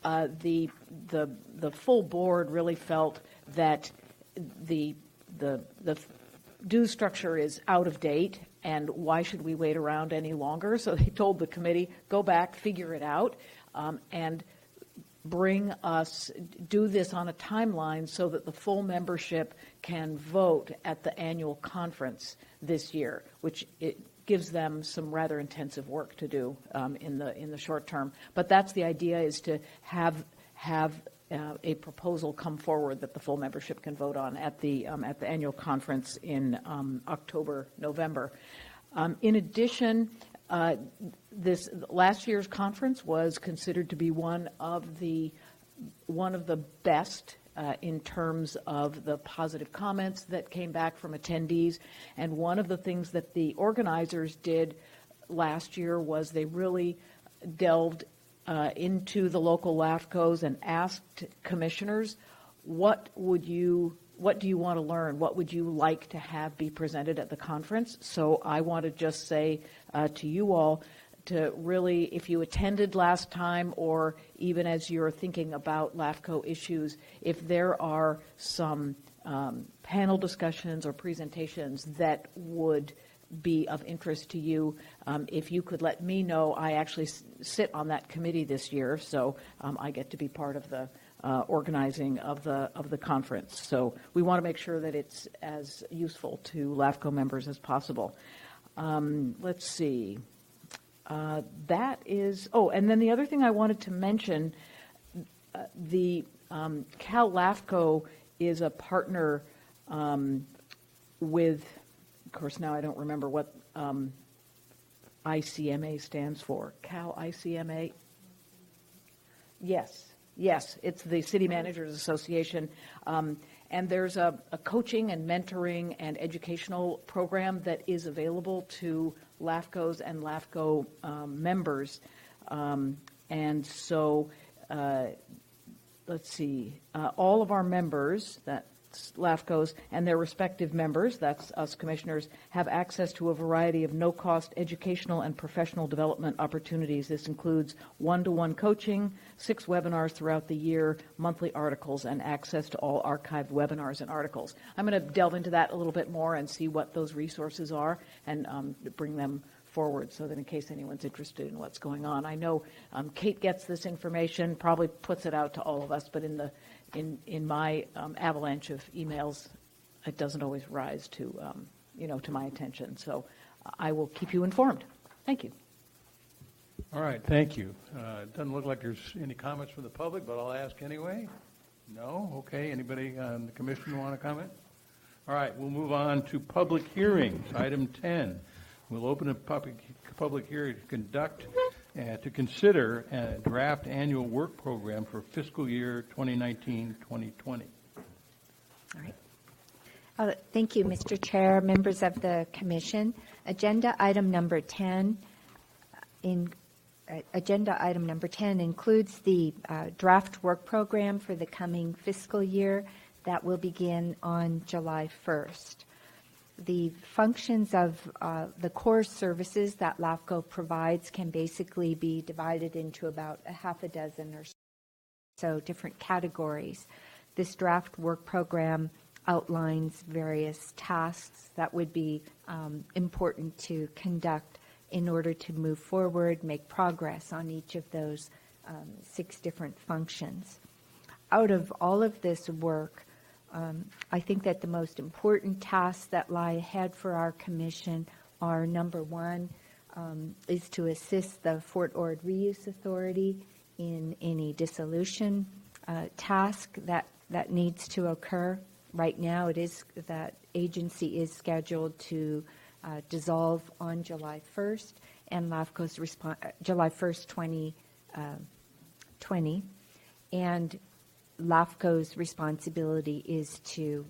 The full board really felt that the dues structure is out of date, and why should we wait around any longer? So they told the committee, go back, figure it out, and do this on a timeline so that the full membership can vote at the annual conference this year, which it gives them some rather intensive work to do in the short term. But that's the idea, is to have a proposal come forward that the full membership can vote on at the annual conference in October, November. In addition, this last year's conference was considered to be one of the best in terms of the positive comments that came back from attendees. And one of the things that the organizers did last year was they really delved into the local LAFCOs and asked commissioners, what do you want to learn? What would you like to have be presented at the conference? So I want to just say to you all to really, if you attended last time, or even as you're thinking about LAFCO issues, if there are some panel discussions or presentations that would be of interest to you. If you could let me know, I actually sit on that committee this year, so I get to be part of the organizing of the conference. So we want to make sure that it's as useful to LAFCO members as possible. Let's see. That is, and then the other thing I wanted to mention, the Cal LAFCO is a partner with, of course, now I don't remember what ICMA stands for. Cal ICMA? Yes, it's the City Managers Association. And there's a coaching and mentoring and educational program that is available to LAFCOs and LAFCO members. And so, let's see, all of our members, that's LAFCOs, and their respective members, that's us commissioners, have access to a variety of no-cost educational and professional development opportunities. This includes one-to-one coaching, 6 webinars throughout the year, monthly articles, and access to all archived webinars and articles. I'm going to delve into that a little bit more and see what those resources are and bring them forward so that in case anyone's interested in what's going on. I know Kate gets this information, probably puts it out to all of us, but in my avalanche of emails, it doesn't always rise to to my attention. So I will keep you informed. Thank you. All right, thank you. It doesn't look like there's any comments from the public, but I'll ask anyway. No? Okay, anybody on the commission want to comment? All right, we'll move on to public hearings, item 10. We'll open a public hearing to consider a draft annual work program for fiscal year 2019-2020. All right. Thank you, Mr. Chair, members of the Commission. Agenda item number 10 includes the draft work program for the coming fiscal year that will begin on July 1st. The functions of the core services that LAFCO provides can basically be divided into about a half a dozen or so different categories. This draft work program outlines various tasks that would be important to conduct in order to move forward, make progress on each of those 6 different functions. Out of all of this work, I think that the most important tasks that lie ahead for our commission are, number 1, is to assist the Fort Ord Reuse Authority in any dissolution task that needs to occur. Right now, it is that agency is scheduled to dissolve on July 1st, and LAFCO's July 1st, 2020, and LAFCO's responsibility is to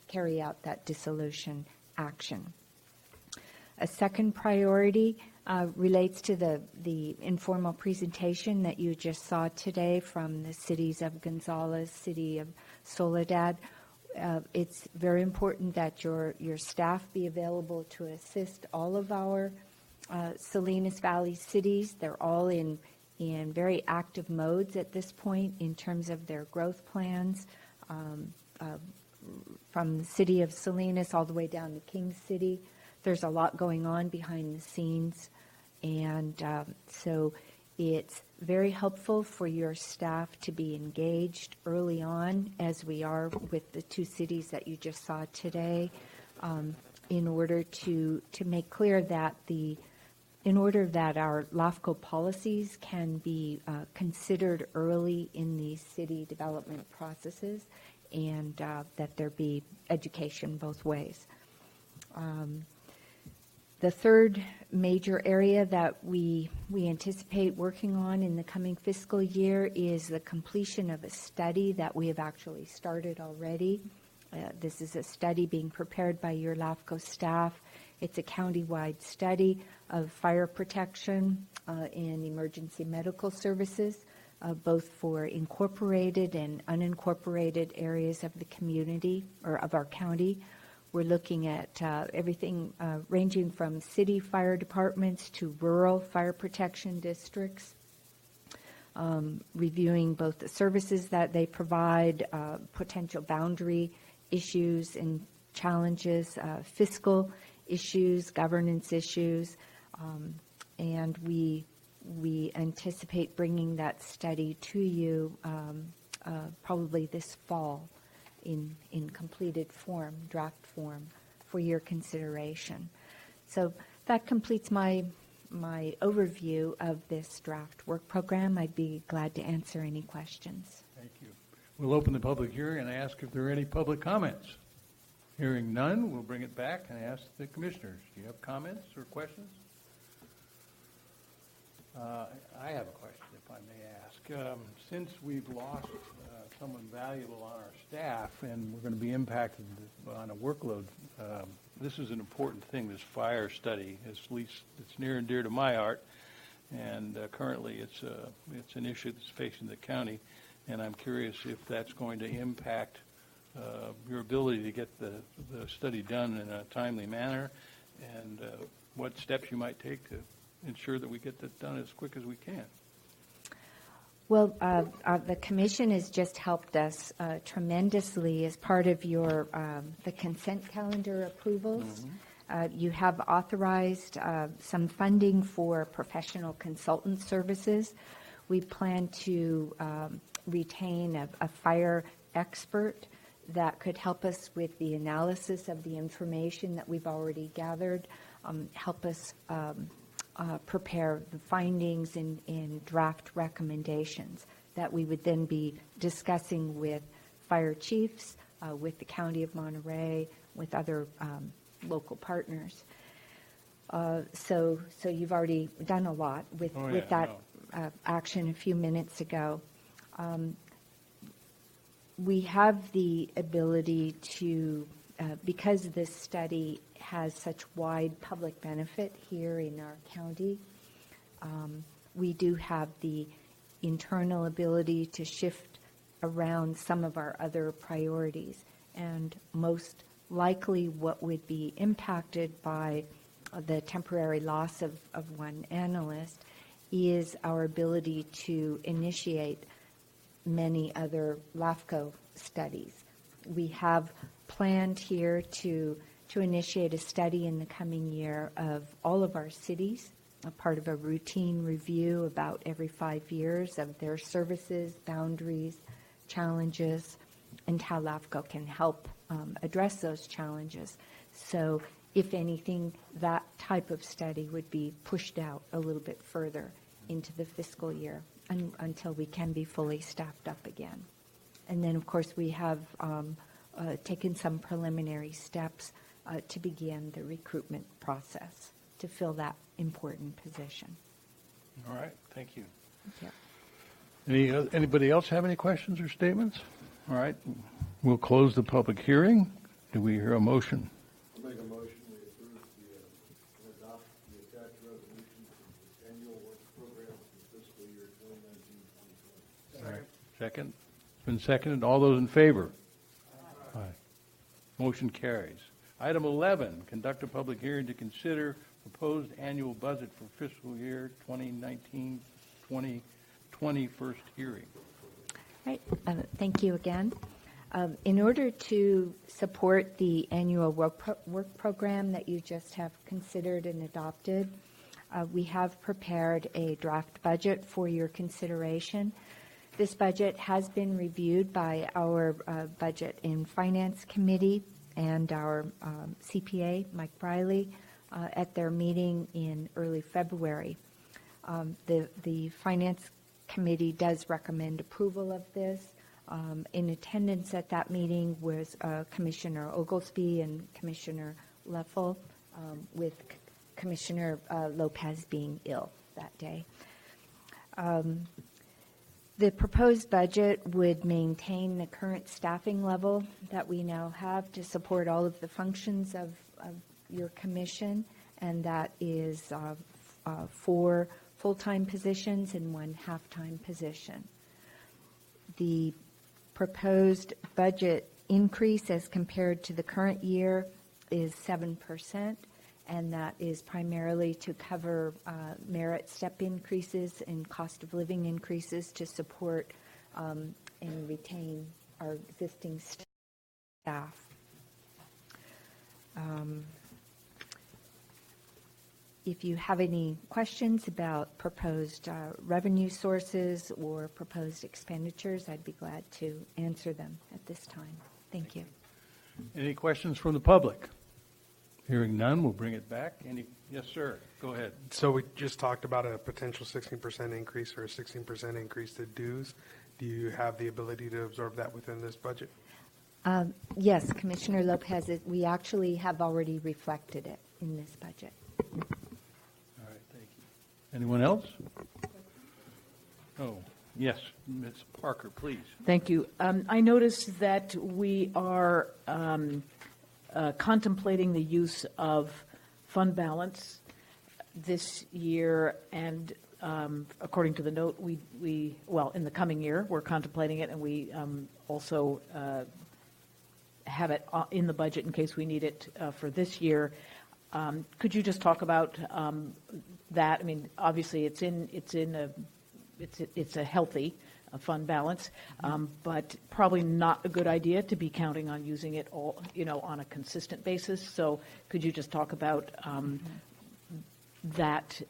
carry out that dissolution action. A second priority relates to the informal presentation that you just saw today from the cities of Gonzales, City of Soledad. It's very important that your staff be available to assist all of our Salinas Valley cities. They're all in very active modes at this point in terms of their growth plans, from the city of Salinas all the way down to King City. There's a lot going on behind the scenes, and so it's very helpful for your staff to be engaged early on, as we are with the 2 cities that you just saw today, in order to make clear that our LAFCO policies can be considered early in these city development processes, and that there be education both ways. The third major area that we anticipate working on in the coming fiscal year is the completion of a study that we have actually started already. This is a study being prepared by your LAFCO staff. It's a county-wide study of fire protection and emergency medical services, both for incorporated and unincorporated areas of the community or of our county. We're looking at everything ranging from city fire departments to rural fire protection districts, reviewing both the services that they provide, potential boundary issues and challenges, fiscal issues, governance issues, and we anticipate bringing that study to you probably this fall in completed form, draft form, for your consideration. So that completes my overview of this draft work program. I'd be glad to answer any questions. Thank you. We'll open the public hearing and ask if there are any public comments. Hearing none, we'll bring it back and ask the commissioners. Do you have comments or questions? I have a question, if I may ask. Since we've lost someone valuable on our staff and we're going to be impacted on a workload, this is an important thing, this fire study. At least it's near and dear to my heart, and currently it's an issue that's facing the county, and I'm curious if that's going to impact your ability to get the study done in a timely manner, and what steps you might take to ensure that we get that done as quick as we can. Well, the commission has just helped us tremendously as part of your the consent calendar approvals. You have authorized some funding for professional consultant services. We plan to retain a fire expert that could help us with the analysis of the information that we've already gathered, help us prepare the findings in draft recommendations that we would then be discussing with fire chiefs, with the County of Monterey, with other local partners. So you've already done a lot with that action a few minutes ago. We have the ability to, because this study has such wide public benefit here in our county, we do have the internal ability to shift around some of our other priorities. And most likely what would be impacted by the temporary loss of one analyst is our ability to initiate many other LAFCO studies. We have planned here to initiate a study in the coming year of all of our cities, a part of a routine review about every 5 years of their services, boundaries, challenges, and how LAFCO can help address those challenges. So if anything, that type of study would be pushed out a little bit further into the fiscal year until we can be fully staffed up again. And then, of course, we have taken some preliminary steps to begin the recruitment process to fill that important position. All right, thank you. Thank you. Anybody else have any questions or statements? All right, we'll close the public hearing. Do we hear a motion? I'll make a motion we approve and adopt the attached resolution for the annual work program for fiscal year 2019-2020. Second? It's been seconded. All those in favor? Aye. Motion carries. Item 11, conduct a public hearing to consider proposed annual budget for fiscal year 2019-2020 first hearing. Right. Thank you again. In order to support the annual work program that you just have considered and adopted, we have prepared a draft budget for your consideration. This budget has been reviewed by our Budget and Finance Committee and our CPA, Mike Briley, at their meeting in early February. The Finance Committee does recommend approval of this. In attendance at that meeting was Commissioner Oglesby and Commissioner Leffel, with Commissioner Lopez being ill that day. The proposed budget would maintain the current staffing level that we now have to support all of the functions of your commission, and that is 4 full-time positions and 1 half-time position. The proposed budget increase as compared to the current year is 7%, and that is primarily to cover merit step increases and cost of living increases to support and retain our existing staff. if you have any questions about proposed revenue sources or proposed expenditures, I'd be glad to answer them at this time. Thank you. Any questions from the public? Hearing none, we'll bring it back. Yes, sir. Go ahead. So we just talked about a potential 16% increase or a 16% increase to dues. Do you have the ability to absorb that within this budget? Yes, Commissioner Lopez, we actually have already reflected it in this budget. All right, thank you. Anyone else? Oh, yes, Ms. Parker, please. Thank you. I noticed that we are contemplating the use of fund balance this year, and according to the note, well, in the coming year, we're contemplating it, and we also have it in the budget in case we need it for this year. Could you just talk about that? I mean, obviously, it's a healthy fund balance, but probably not a good idea to be counting on using it all, on a consistent basis. So, could you just talk about that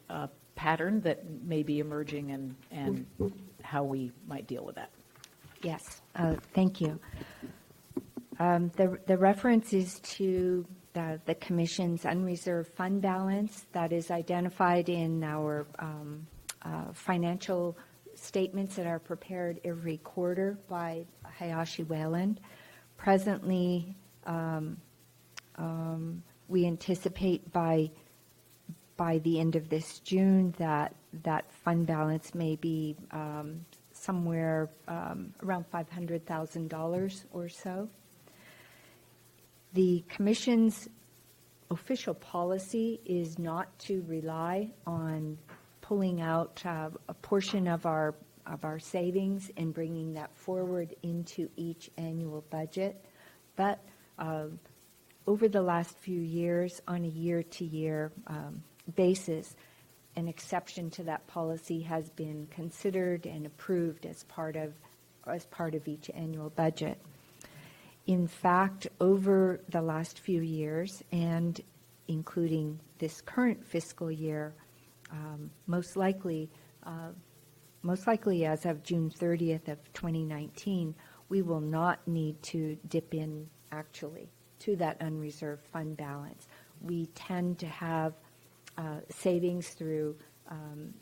pattern that may be emerging and how we might deal with that? Yes, thank you. The reference is to the Commission's unreserved fund balance that is identified in our financial statements that are prepared every quarter by Hayashi Wayland. Presently, we anticipate by the end of this June that fund balance may be somewhere around $500,000 or so. The Commission's official policy is not to rely on pulling out a portion of our savings and bringing that forward into each annual budget. But over the last few years, on a year-to-year basis, an exception to that policy has been considered and approved as part of each annual budget. In fact, over the last few years, and including this current fiscal year, most likely as of June 30th of 2019, we will not need to dip in actually to that unreserved fund balance. We tend to have savings through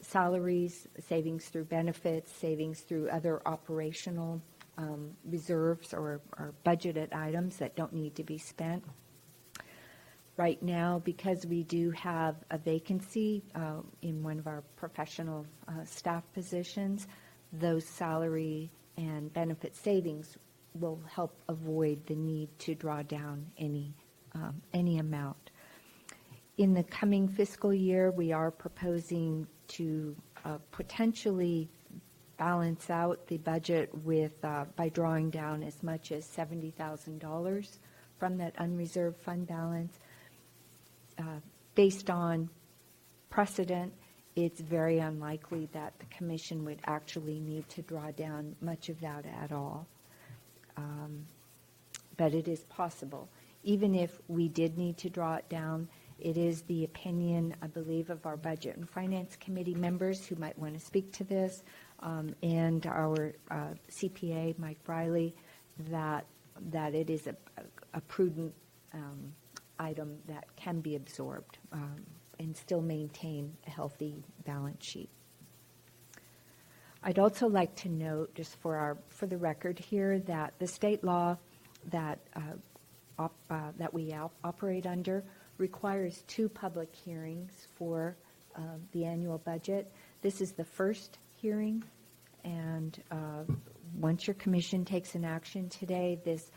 salaries, savings through benefits, savings through other operational reserves or budgeted items that don't need to be spent. Right now, because we do have a vacancy in one of our professional staff positions, those salary and benefit savings will help avoid the need to draw down any amount. In the coming fiscal year, we are proposing to potentially balance out the budget with by drawing down as much as $70,000 from that unreserved fund balance. Based on precedent, it's very unlikely that the Commission would actually need to draw down much of that at all. But it is possible. Even if we did need to draw it down, it is the opinion, I believe, of our Budget and Finance Committee members who might want to speak to this, and our CPA, Mike Briley, that it is a prudent item that can be absorbed and still maintain a healthy balance sheet. I'd also like to note, just for the record here, that the state law that we operate under requires 2 public hearings for the annual budget. This is the first hearing, and once your Commission takes an action today, this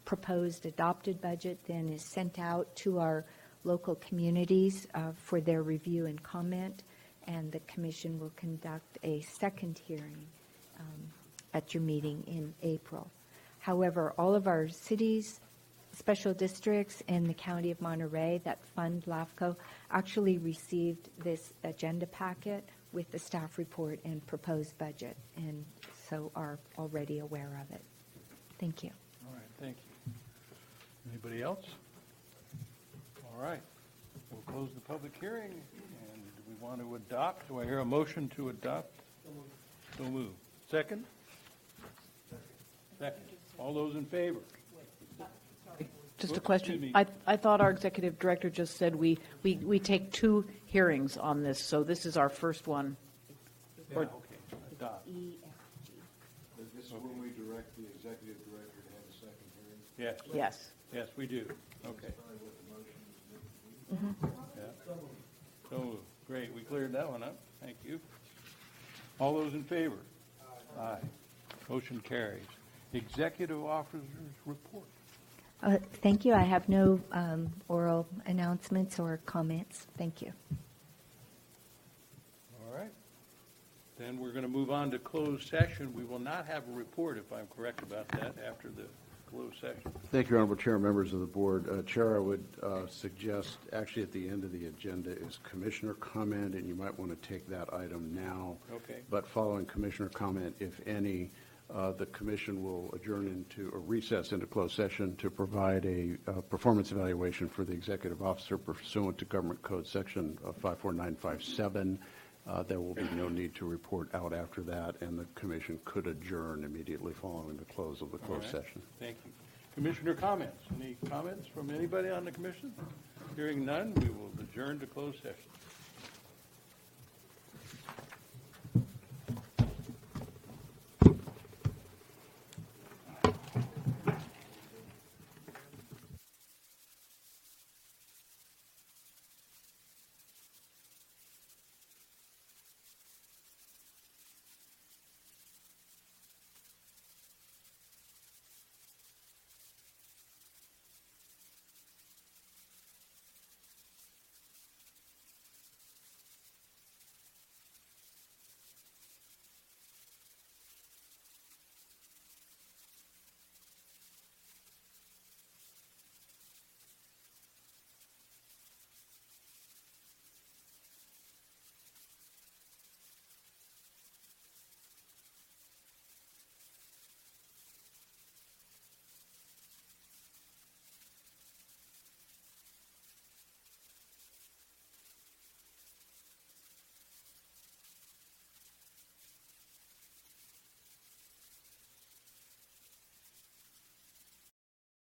proposed adopted budget then is sent out to our local communities for their review and comment, and the Commission will conduct a second hearing at your meeting in April. However, all of our cities, special districts, and the County of Monterey that fund LAFCO actually received this agenda packet with the staff report and proposed budget, and so are already aware of it. Thank you. All right, thank you. Anybody else? All right. We'll close the public hearing, and do we want to adopt? Do I hear a motion to adopt? So moved. Second? Second. All those in favor? Just a Excuse question. me. I thought our executive director just said we take 2 hearings on this, so this is our first one. Yeah, okay. Adopt. This is when we direct the executive director to have a second hearing. Yes. Yes. Yes, we do. Okay. Yeah. So moved. Great. We cleared that one up. Thank you. All those in favor? Aye. Motion carries. Executive officers report. Thank you. I have no oral announcements or comments. Thank you. All right. Then we're going to move on to closed session. We will not have a report, if I'm correct about that, after the closed session. Thank you, Honorable Chair, members of the board. Chair, I would suggest, actually at the end of the agenda is commissioner comment, and you might want to take that item now. Okay. But following commissioner comment, if any, the commission will adjourn into a recess into closed session to provide a performance evaluation for the executive officer pursuant to Government Code Section 54957. There will be no need to report out after that, and the commission could adjourn immediately following the close of the closed session. Thank you. Commissioner comments. Any comments from anybody on the commission? Hearing none, we will adjourn to closed session.